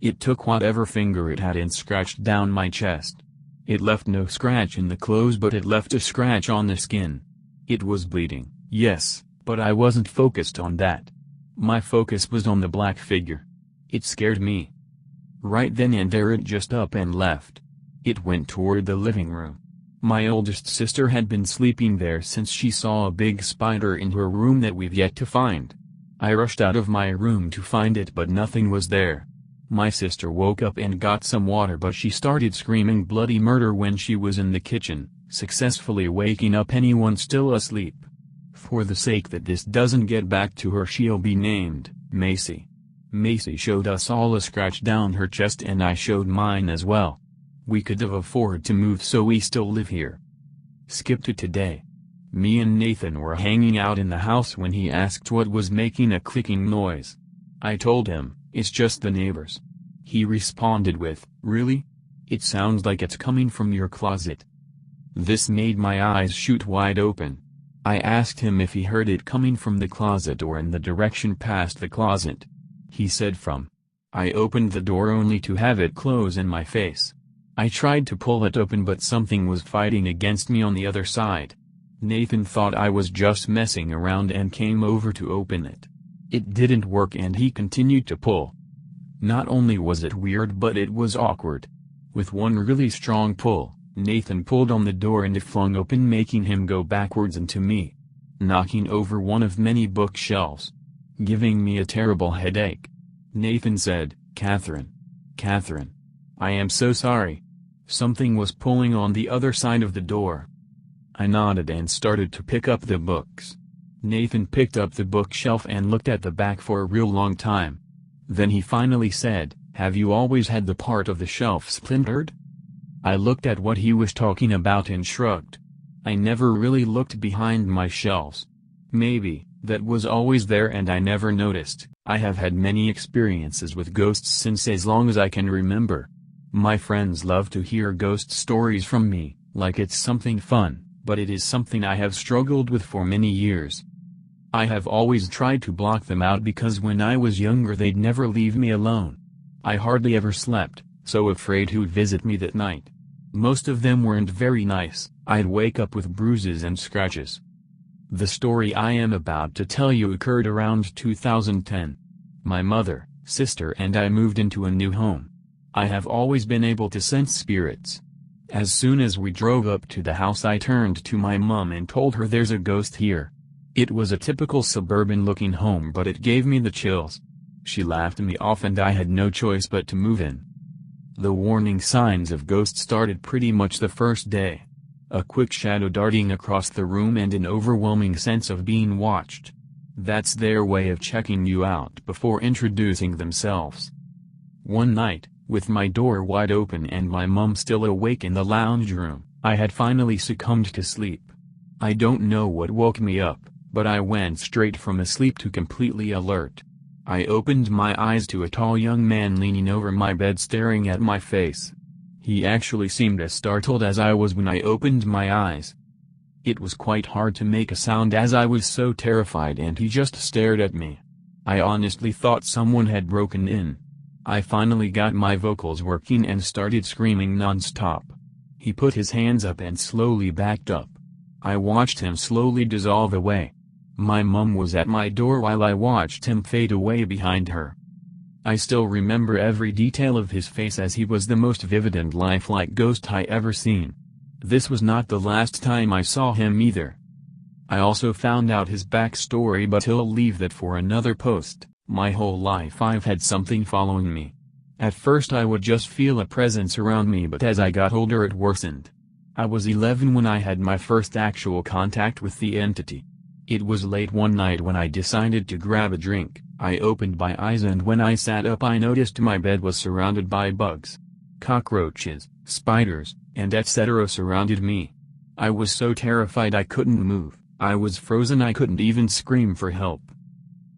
It took whatever finger it had and scratched down my chest. It left no scratch in the clothes, but it left a scratch on the skin. It was bleeding, yes, but I wasn't focused on that. My focus was on the black figure. It scared me. Right then and there it just up and left. It went toward the living room. My oldest sister had been sleeping there since she saw a big spider in her room that we've yet to find. I rushed out of my room to find it, but nothing was there. My sister woke up and got some water, but she started screaming bloody murder when she was in the kitchen, successfully waking up anyone still asleep. For the sake that this doesn't get back to her, she'll be named Macy. Macy showed us all a scratch down her chest, and I showed mine as well. We could have afforded to move, so we still live here. Skip to today. Me and Nathan were hanging out in the house when he asked what was making a clicking noise. I told him, "It's just the neighbors." He responded with, "Really? It sounds like it's coming from your closet." This made my eyes shoot wide open. I asked him if he heard it coming from the closet or in the direction past the closet. He said from. I opened the door only to have it close in my face. I tried to pull it open, but something was fighting against me on the other side. Nathan thought I was just messing around and came over to open it. It didn't work and he continued to pull. Not only was it weird, but it was awkward. With one really strong pull, Nathan pulled on the door and it flung open, making him go backwards into me, knocking over one of many bookshelves, giving me a terrible headache. Nathan said, Catherine, I am so sorry. Something was pulling on the other side of the door." I nodded and started to pick up the books. Nathan picked up the bookshelf and looked at the back for a real long time. Then he finally said, "Have you always had the part of the shelf splintered?" I looked at what he was talking about and shrugged. I never really looked behind my shelves. Maybe that was always there and I never noticed. I have had many experiences with ghosts since as long as I can remember. My friends love to hear ghost stories from me, like it's something fun, but it is something I have struggled with for many years. I have always tried to block them out because when I was younger they'd never leave me alone. I hardly ever slept, so afraid who'd visit me that night. Most of them weren't very nice. I'd wake up with bruises and scratches. The story I am about to tell you occurred around 2010. My mother, sister and I moved into a new home. I have always been able to sense spirits. As soon as we drove up to the house I turned to my mom and told her there's a ghost here. It was a typical suburban-looking home, but it gave me the chills. She laughed me off and I had no choice but to move in. The warning signs of ghosts started pretty much the first day. A quick shadow darting across the room and an overwhelming sense of being watched. That's their way of checking you out before introducing themselves. One night, with my door wide open and my mom still awake in the lounge room, I had finally succumbed to sleep. I don't know what woke me up, but I went straight from asleep to completely alert. I opened my eyes to a tall young man leaning over my bed staring at my face. He actually seemed as startled as I was when I opened my eyes. It was quite hard to make a sound as I was so terrified and he just stared at me. I honestly thought someone had broken in. I finally got my vocals working and started screaming non-stop. He put his hands up and slowly backed up. I watched him slowly dissolve away. My mom was at my door while I watched him fade away behind her. I still remember every detail of his face as he was the most vivid and lifelike ghost I ever seen. This was not the last time I saw him either. I also found out his backstory, but he'll leave that for another post. My whole life I've had something following me. At first I would just feel a presence around me, but as I got older it worsened. I was 11 when I had my first actual contact with the entity. It was late one night when I decided to grab a drink. I opened my eyes and when I sat up I noticed my bed was surrounded by bugs. Cockroaches, spiders, and etc. surrounded me. I was so terrified I couldn't move. I was frozen. I couldn't even scream for help.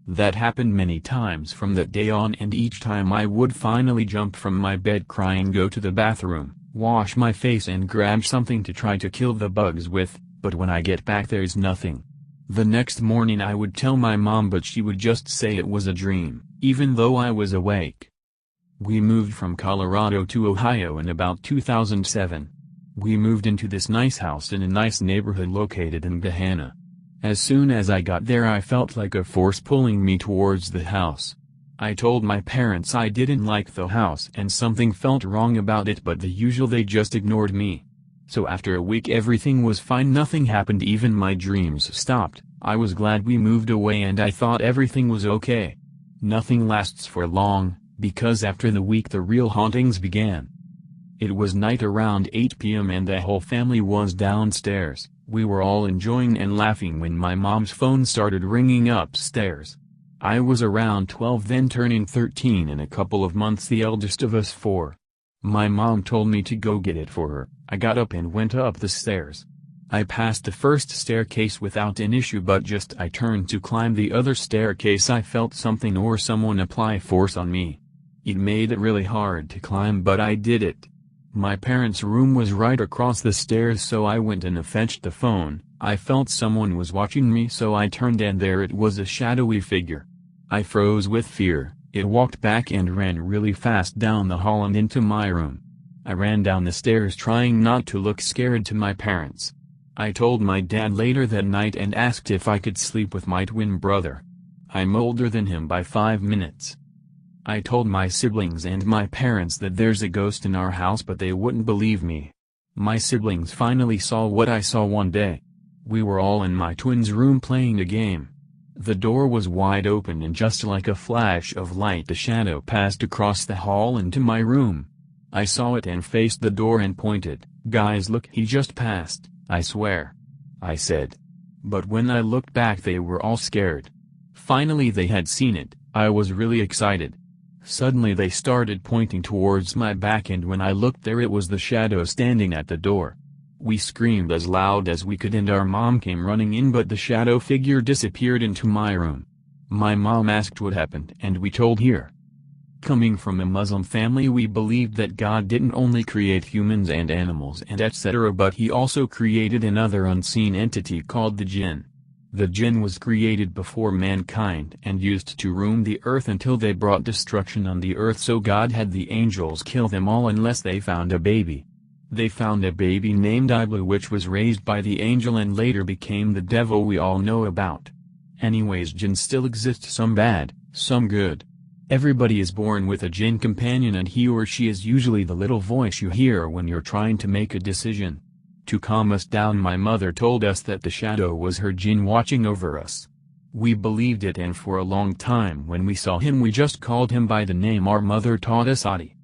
That happened many times from that day on, and each time I would finally jump from my bed crying, go to the bathroom, wash my face and grab something to try to kill the bugs with, but when I get back there's nothing. The next morning I would tell my mom, but she would just say it was a dream, even though I was awake. We moved from Colorado to Ohio in about 2007. We moved into this nice house in a nice neighborhood located in Gahanna. As soon as I got there I felt like a force pulling me towards the house. I told my parents I didn't like the house and something felt wrong about it, but the usual, they just ignored me. So after a week everything was fine, nothing happened, even my dreams stopped. I was glad we moved away and I thought everything was okay. Nothing lasts for long, because after the week the real hauntings began. It was night around 8 p.m. and the whole family was downstairs. We were all enjoying and laughing when my mom's phone started ringing upstairs. I was around 12 then, turning 13 in a couple of months, the eldest of us four. My mom told me to go get it for her. I got up and went up the stairs. I passed the first staircase without an issue, but just I turned to climb the other staircase I felt something or someone apply force on me. It made it really hard to climb, but I did it. My parents' room was right across the stairs, so I went and fetched the phone. I felt someone was watching me, so I turned and there it was, a shadowy figure. I froze with fear. It walked back and ran really fast down the hall and into my room. I ran down the stairs trying not to look scared to my parents. I told my dad later that night and asked if I could sleep with my twin brother. I'm older than him by 5 minutes. I told my siblings and my parents that there's a ghost in our house, but they wouldn't believe me. My siblings finally saw what I saw one day. We were all in my twin's room playing a game. The door was wide open and just like a flash of light the shadow passed across the hall into my room. I saw it and faced the door and pointed. "Guys, look, he just passed, I swear," I said. But when I looked back they were all scared. Finally they had seen it. I was really excited. Suddenly they started pointing towards my back, and when I looked there it was the shadow standing at the door. We screamed as loud as we could and our mom came running in, but the shadow figure disappeared into my room. My mom asked what happened and we told her. Coming from a Muslim family, we believed that God didn't only create humans and animals and etc., but he also created another unseen entity called the jinn. The jinn was created before mankind and used to roam the earth until they brought destruction on the earth, so God had the angels kill them all unless they found a baby. They found a baby named Ibla, which was raised by the angel and later became the devil we all know about. Anyways, jinns still exist, some bad, some good. Everybody is born with a jinn companion and he or she is usually the little voice you hear when you're trying to make a decision. To calm us down, my mother told us that the shadow was her jinn watching over us. We believed it, and for a long time when we saw him we just called him by the name our mother taught us, Adi.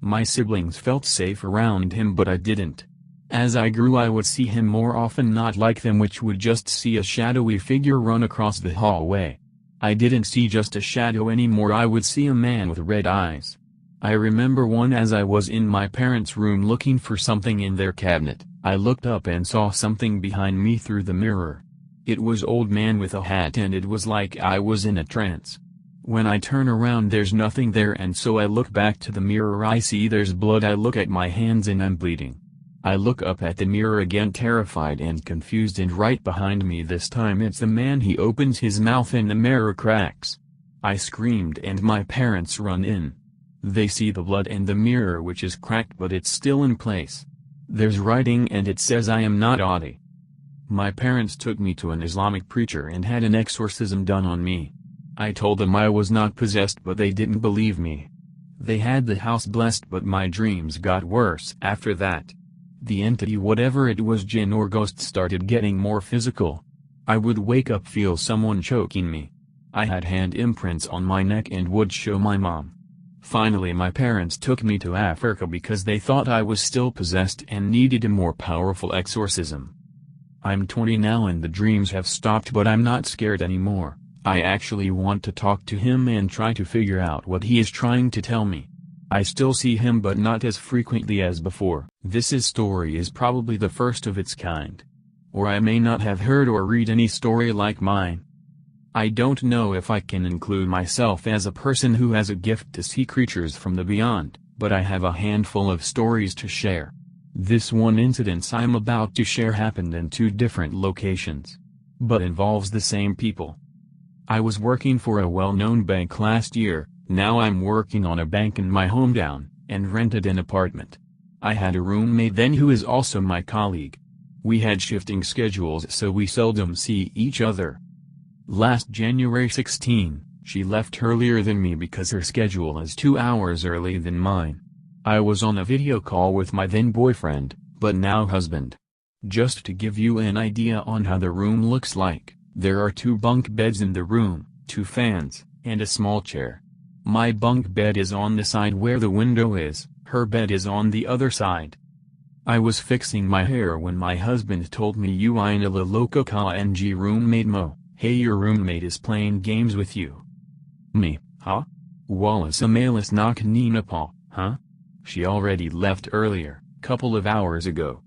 My siblings felt safe around him, but I didn't. As I grew I would see him more often, not like them which would just see a shadowy figure run across the hallway. I didn't see just a shadow anymore, I would see a man with red eyes. I remember one as I was in my parents' room looking for something in their cabinet. I looked up and saw something behind me through the mirror. It was old man with a hat and it was like I was in a trance. When I turn around there's nothing there, and so I look back to the mirror. I see there's blood. I look at my hands and I'm bleeding. I look up at the mirror again, terrified and confused, and right behind me this time it's the man. He opens his mouth and the mirror cracks. I screamed and my parents run in. They see the blood and the mirror which is cracked, but it's still in place. There's writing and it says I am not Adi. My parents took me to an Islamic preacher and had an exorcism done on me. I told them I was not possessed, but they didn't believe me. They had the house blessed, but my dreams got worse after that. The entity, whatever it was, jinn or ghost, started getting more physical. I would wake up, feel someone choking me. I had hand imprints on my neck and would show my mom. Finally my parents took me to Africa because they thought I was still possessed and needed a more powerful exorcism. I'm 20 now and the dreams have stopped, but I'm not scared anymore. I actually want to talk to him and try to figure out what he is trying to tell me. I still see him, but not as frequently as before. This story is probably the first of its kind. Or I may not have heard or read any story like mine. I don't know if I can include myself as a person who has a gift to see creatures from the beyond, but I have a handful of stories to share. This one incident I'm about to share happened in 2 different locations, but involves the same people. I was working for a well-known bank last year. Now I'm working on a bank in my hometown, and rented an apartment. I had a roommate then who is also my colleague. We had shifting schedules, so we seldom see each other. Last January 16, she left earlier than me because her schedule is 2 hours early than mine. I was on a video call with my then boyfriend, but now husband. Just to give you an idea on how the room looks like, There are 2 bunk beds in the room, 2 fans, and a small chair. My bunk bed is on the side where the window is, her bed is on the other side. I was fixing my hair when my husband told me you aina la loco ka ng roommate mo, hey your roommate is playing games with you. Me, huh? Wallace amalis na kanina pa, huh? She already left earlier, couple of hours ago.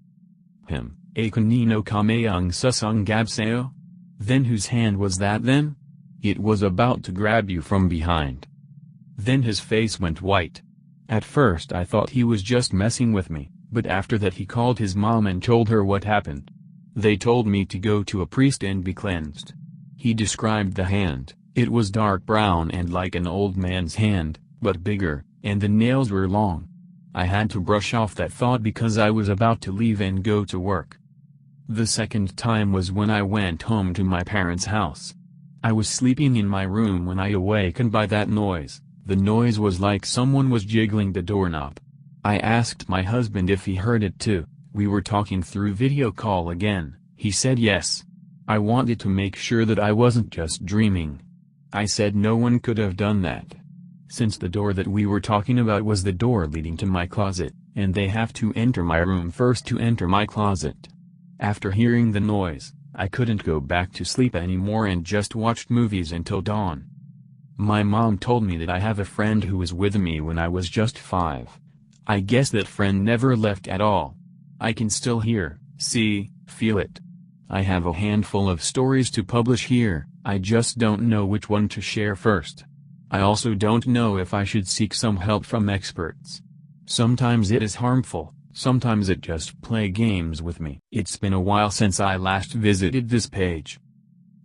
Him, a kanino kameang susung gabseo? Then whose hand was that then? It was about to grab you from behind. Then his face went white. At first I thought he was just messing with me, but after that he called his mom and told her what happened. They told me to go to a priest and be cleansed. He described the hand, it was dark brown and like an old man's hand, but bigger, and the nails were long. I had to brush off that thought because I was about to leave and go to work. The second time was when I went home to my parents' house. I was sleeping in my room when I awakened by that noise. The noise was like someone was jiggling the doorknob. I asked my husband if he heard it too. We were talking through video call again. He said yes. I wanted to make sure that I wasn't just dreaming. I said no one could have done that. Since the door that we were talking about was the door leading to my closet, and they have to enter my room first to enter my closet. After hearing the noise, I couldn't go back to sleep anymore and just watched movies until dawn. My mom told me that I have a friend who was with me when I was just 5. I guess that friend never left at all. I can still hear, see, feel it. I have a handful of stories to publish here, I just don't know which one to share first. I also don't know if I should seek some help from experts. Sometimes it is harmful, sometimes it just play games with me. It's been a while since I last visited this page.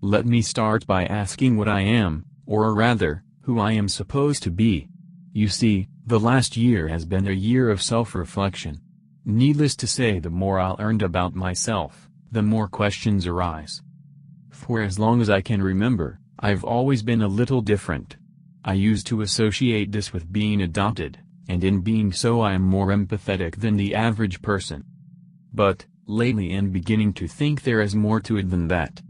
Let me start by asking what I am, or rather, who I am supposed to be. You see, the last year has been a year of self-reflection. Needless to say, the more I learned about myself, the more questions arise. For as long as I can remember, I've always been a little different. I used to associate this with being adopted, and in being so I am more empathetic than the average person. But, lately I'm beginning to think there is more to it than that.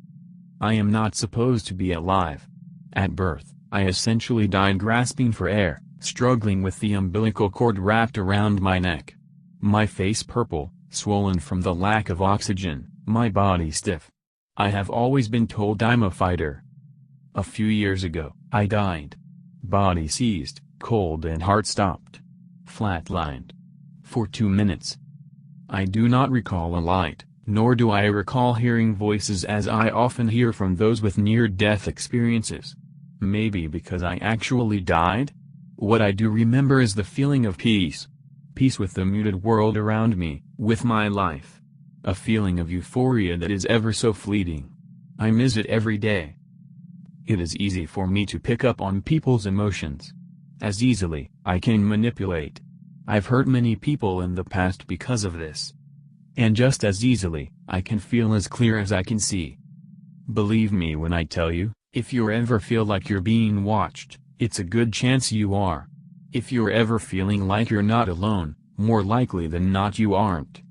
I am not supposed to be alive. At birth, I essentially died grasping for air, struggling with the umbilical cord wrapped around my neck. My face purple, swollen from the lack of oxygen, my body stiff. I have always been told I'm a fighter. A few years ago, I died. Body seized, cold and heart stopped. Flatlined. For 2 minutes. I do not recall a light, nor do I recall hearing voices as I often hear from those with near-death experiences. Maybe because I actually died? What I do remember is the feeling of peace. Peace with the muted world around me, with my life. A feeling of euphoria that is ever so fleeting. I miss it every day. It is easy for me to pick up on people's emotions. As easily, I can manipulate. I've hurt many people in the past because of this. And just as easily, I can feel as clear as I can see. Believe me when I tell you, if you ever feel like you're being watched, it's a good chance you are. If you're ever feeling like you're not alone, more likely than not you aren't.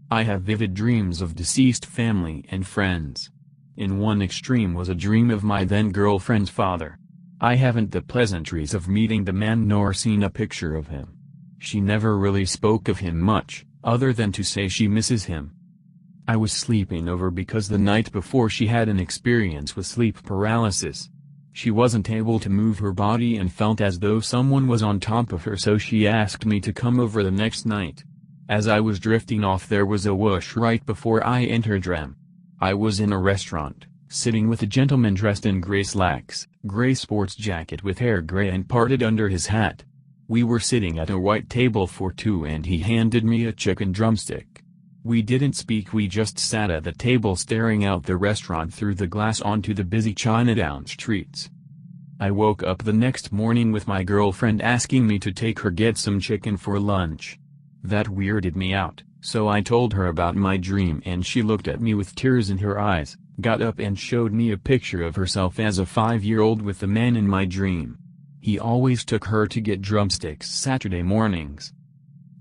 I have vivid dreams of deceased family and friends. In one extreme was a dream of my then-girlfriend's father. I haven't the pleasantries of meeting the man nor seen a picture of him. She never really spoke of him much, other than to say she misses him. I was sleeping over because the night before she had an experience with sleep paralysis. She wasn't able to move her body and felt as though someone was on top of her, so she asked me to come over the next night. As I was drifting off, there was a whoosh right before I entered REM. I was in a restaurant, sitting with a gentleman dressed in gray slacks, gray sports jacket with hair gray and parted under his hat. We were sitting at a white table for 2 and he handed me a chicken drumstick. We didn't speak, we just sat at the table staring out the restaurant through the glass onto the busy Chinatown streets. I woke up the next morning with my girlfriend asking me to take her get some chicken for lunch. That weirded me out, so I told her about my dream and she looked at me with tears in her eyes, got up and showed me a picture of herself as a 5-year-old with the man in my dream. He always took her to get drumsticks Saturday mornings.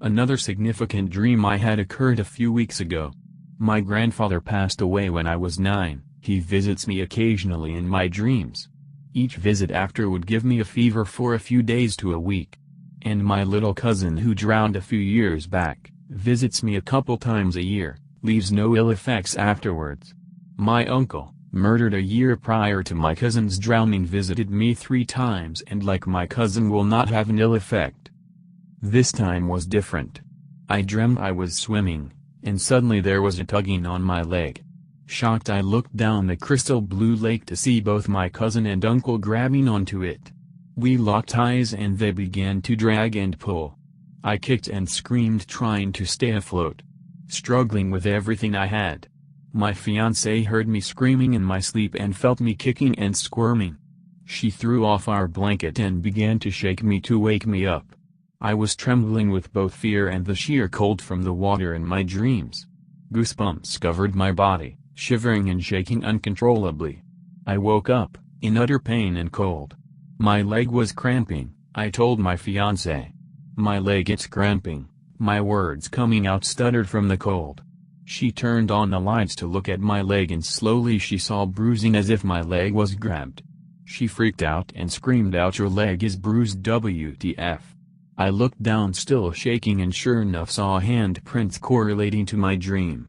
Another significant dream I had occurred a few weeks ago. My grandfather passed away when I was 9. He visits me occasionally in my dreams. Each visit after would give me a fever for a few days to a week. And my little cousin who drowned a few years back, visits me a couple times a year, leaves no ill effects afterwards. My uncle, murdered a year prior to my cousin's drowning, visited me 3 times and like my cousin will not have an ill effect. This time was different. I dreamt I was swimming, and suddenly there was a tugging on my leg. Shocked, I looked down the crystal blue lake to see both my cousin and uncle grabbing onto it. We locked eyes and they began to drag and pull. I kicked and screamed trying to stay afloat, struggling with everything I had. My fiancée heard me screaming in my sleep and felt me kicking and squirming. She threw off our blanket and began to shake me to wake me up. I was trembling with both fear and the sheer cold from the water in my dreams. Goosebumps covered my body, shivering and shaking uncontrollably. I woke up, in utter pain and cold. My leg was cramping, I told my fiancée. My leg, it's cramping, my words coming out stuttered from the cold. She turned on the lights to look at my leg and slowly she saw bruising as if my leg was grabbed. She freaked out and screamed out, "Your leg is bruised, WTF." I looked down still shaking and sure enough saw handprints correlating to my dream.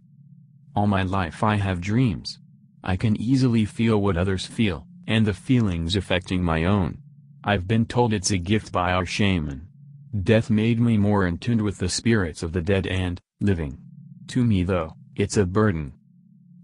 All my life I have dreams. I can easily feel what others feel, and the feelings affecting my own. I've been told it's a gift by our shaman. Death made me more in tune with the spirits of the dead and living. To me though, it's a burden.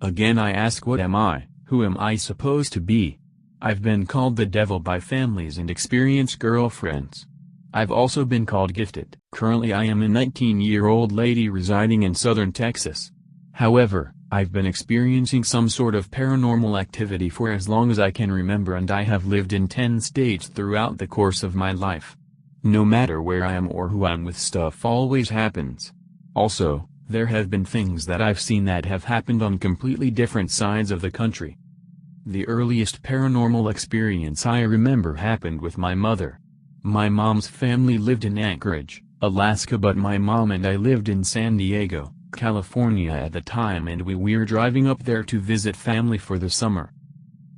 Again I ask, what am I, who am I supposed to be? I've been called the devil by families and experienced girlfriends. I've also been called gifted. Currently I am a 19-year-old lady residing in southern Texas. However, I've been experiencing some sort of paranormal activity for as long as I can remember, and I have lived in 10 states throughout the course of my life. No matter where I am or who I'm with, stuff always happens. Also, there have been things that I've seen that have happened on completely different sides of the country. The earliest paranormal experience I remember happened with my mother. My mom's family lived in Anchorage, Alaska, but my mom and I lived in San Diego, California at the time, and we were driving up there to visit family for the summer.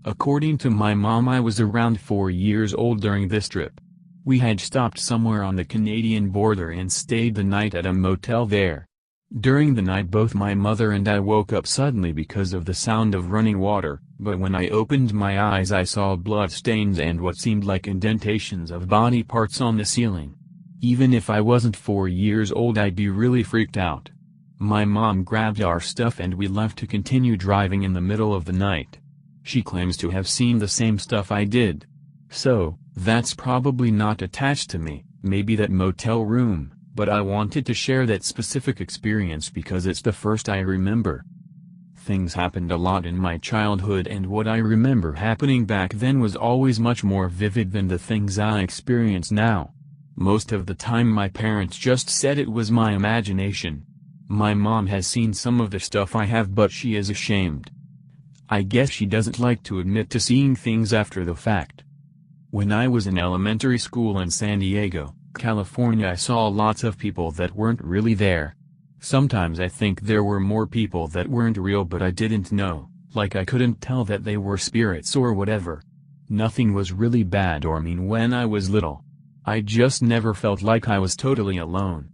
According to my mom, I was around 4 years old during this trip. We had stopped somewhere on the Canadian border and stayed the night at a motel there. During the night both my mother and I woke up suddenly because of the sound of running water, but when I opened my eyes I saw blood stains and what seemed like indentations of body parts on the ceiling. Even if I wasn't 4 years old I'd be really freaked out. My mom grabbed our stuff and we left to continue driving in the middle of the night. She claims to have seen the same stuff I did. So, that's probably not attached to me, maybe that motel room. But I wanted to share that specific experience because it's the first I remember. Things happened a lot in my childhood, and what I remember happening back then was always much more vivid than the things I experience now. Most of the time my parents just said it was my imagination. My mom has seen some of the stuff I have, but she is ashamed. I guess she doesn't like to admit to seeing things after the fact. When I was in elementary school in San Diego, California, I saw lots of people that weren't really there. Sometimes I think there were more people that weren't real, but I didn't know, like I couldn't tell that they were spirits or whatever. Nothing was really bad or mean when I was little. I just never felt like I was totally alone.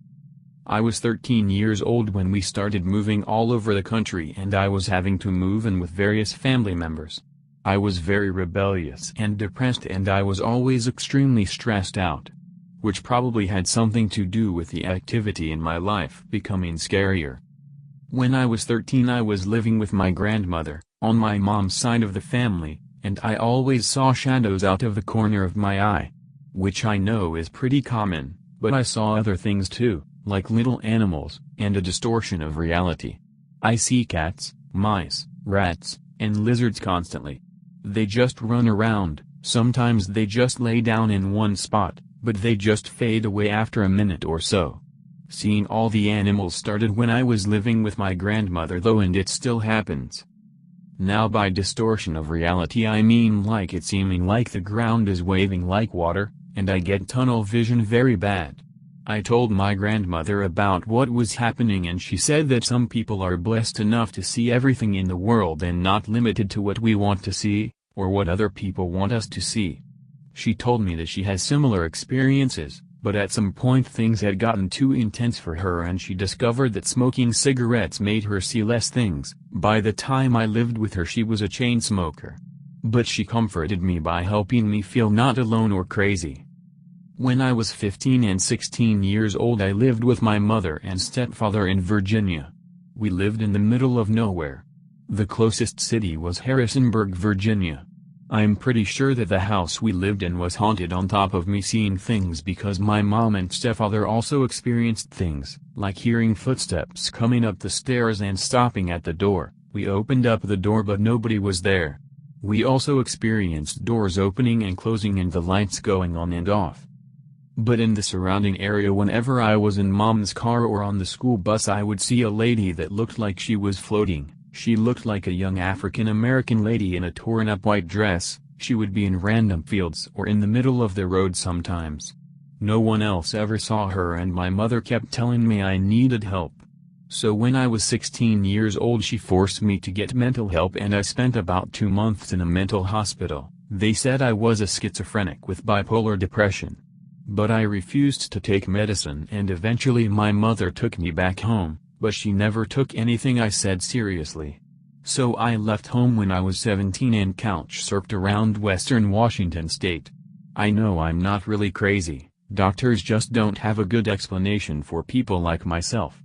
I was 13 years old when we started moving all over the country, and I was having to move in with various family members. I was very rebellious and depressed, and I was always extremely stressed out, which probably had something to do with the activity in my life becoming scarier. When I was 13 I was living with my grandmother, on my mom's side of the family, and I always saw shadows out of the corner of my eye. Which I know is pretty common, but I saw other things too, like little animals, and a distortion of reality. I see cats, mice, rats, and lizards constantly. They just run around, sometimes they just lay down in one spot, but they just fade away after a minute or so. Seeing all the animals started when I was living with my grandmother though, and it still happens. Now by distortion of reality I mean like it seeming like the ground is waving like water, and I get tunnel vision very bad. I told my grandmother about what was happening and she said that some people are blessed enough to see everything in the world and not limited to what we want to see, or what other people want us to see. She told me that she has similar experiences, but at some point things had gotten too intense for her and she discovered that smoking cigarettes made her see less things. By the time I lived with her she was a chain smoker. But she comforted me by helping me feel not alone or crazy. When I was 15 and 16 years old I lived with my mother and stepfather in Virginia. We lived in the middle of nowhere. The closest city was Harrisonburg, Virginia. I'm pretty sure that the house we lived in was haunted on top of me seeing things because my mom and stepfather also experienced things, like hearing footsteps coming up the stairs and stopping at the door. We opened up the door but nobody was there. We also experienced doors opening and closing and the lights going on and off. But in the surrounding area whenever I was in mom's car or on the school bus I would see a lady that looked like she was floating. She looked like a young African-American lady in a torn-up white dress. She would be in random fields or in the middle of the road sometimes. No one else ever saw her and my mother kept telling me I needed help. So when I was 16 years old she forced me to get mental help and I spent about 2 months in a mental hospital. They said I was a schizophrenic with bipolar depression. But I refused to take medicine and eventually my mother took me back home. But she never took anything I said seriously. So I left home when I was 17 and couch surfed around western Washington state. I know I'm not really crazy, doctors just don't have a good explanation for people like myself.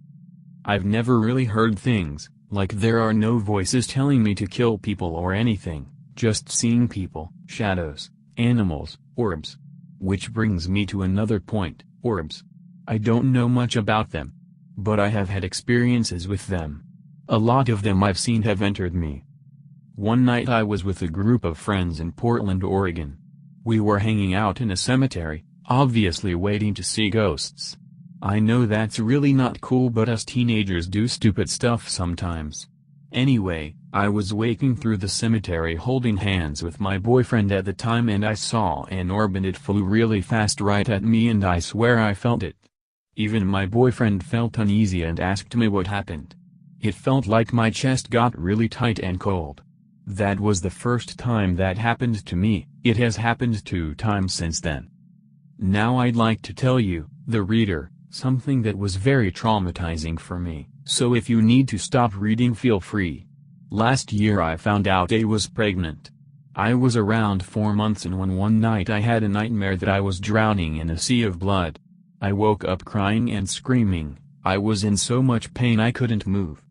I've never really heard things, like there are no voices telling me to kill people or anything, just seeing people, shadows, animals, orbs. Which brings me to another point, orbs. I don't know much about them. But I have had experiences with them. A lot of them I've seen have entered me. One night I was with a group of friends in Portland, Oregon. We were hanging out in a cemetery, obviously waiting to see ghosts. I know that's really not cool but us teenagers do stupid stuff sometimes. Anyway, I was waking through the cemetery holding hands with my boyfriend at the time and I saw an orb and it flew really fast right at me and I swear I felt it. Even my boyfriend felt uneasy and asked me what happened. It felt like my chest got really tight and cold. That was the first time that happened to me. It has happened 2 times since then. Now I'd like to tell you, the reader, something that was very traumatizing for me, so if you need to stop reading feel free. Last year I found out I was pregnant. I was around 4 months and one night I had a nightmare that I was drowning in a sea of blood. I woke up crying and screaming. I was in so much pain I couldn't move.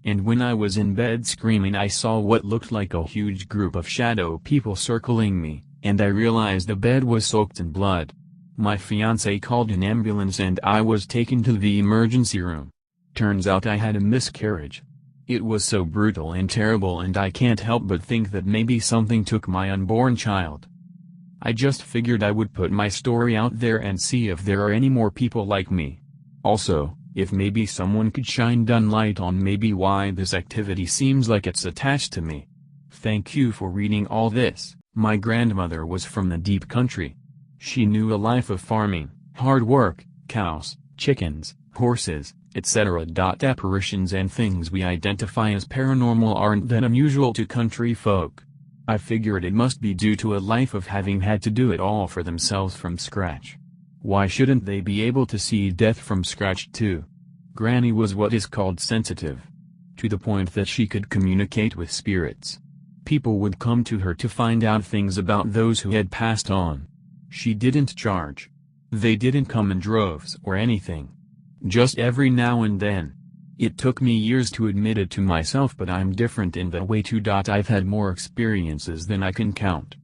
And when I was in bed screaming I saw what looked like a huge group of shadow people circling me, and I realized the bed was soaked in blood. My fiancé called an ambulance and I was taken to the emergency room. Turns out I had a miscarriage. It was so brutal and terrible and I can't help but think that maybe something took my unborn child. I just figured I would put my story out there and see if there are any more people like me. Also, if maybe someone could shine light on maybe why this activity seems like it's attached to me. Thank you for reading all this. My grandmother was from the deep country. She knew a life of farming, hard work, cows, chickens, horses, etc. Apparitions and things we identify as paranormal aren't that unusual to country folk. I figured it must be due to a life of having had to do it all for themselves from scratch. Why shouldn't they be able to see death from scratch too? Granny was what is called sensitive. To the point that she could communicate with spirits. People would come to her to find out things about those who had passed on. She didn't charge. They didn't come in droves or anything. Just every now and then. It took me years to admit it to myself but I'm different in that way too. I've had more experiences than I can count.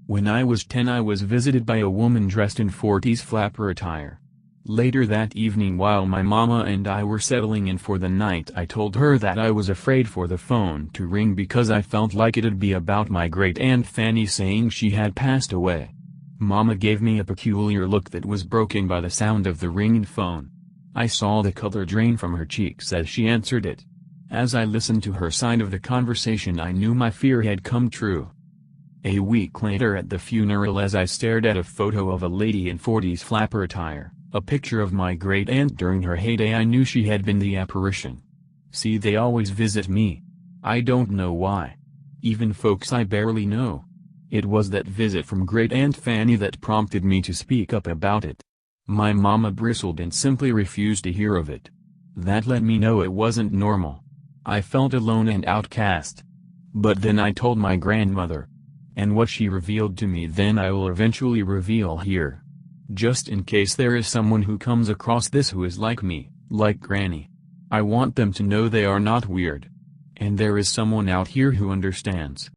When I was 10 I was visited by a woman dressed in 40s flapper attire. Later that evening while my mama and I were settling in for the night I told her that I was afraid for the phone to ring because I felt like it'd be about my great aunt Fanny saying she had passed away. Mama gave me a peculiar look that was broken by the sound of the ringing phone. I saw the color drain from her cheeks as she answered it. As I listened to her side of the conversation I knew my fear had come true. A week later at the funeral as I stared at a photo of a lady in 40s flapper attire, A picture of my great aunt during her heyday. I knew she had been the apparition. See, they always visit me. I don't know why. Even folks I barely know. It was that visit from great aunt Fanny that prompted me to speak up about it. My mama bristled and simply refused to hear of it. That let me know it wasn't normal. I felt alone and outcast. But then I told my grandmother. And what she revealed to me then I will eventually reveal here. Just in case there is someone who comes across this who is like me, like Granny. I want them to know they are not weird. And there is someone out here who understands.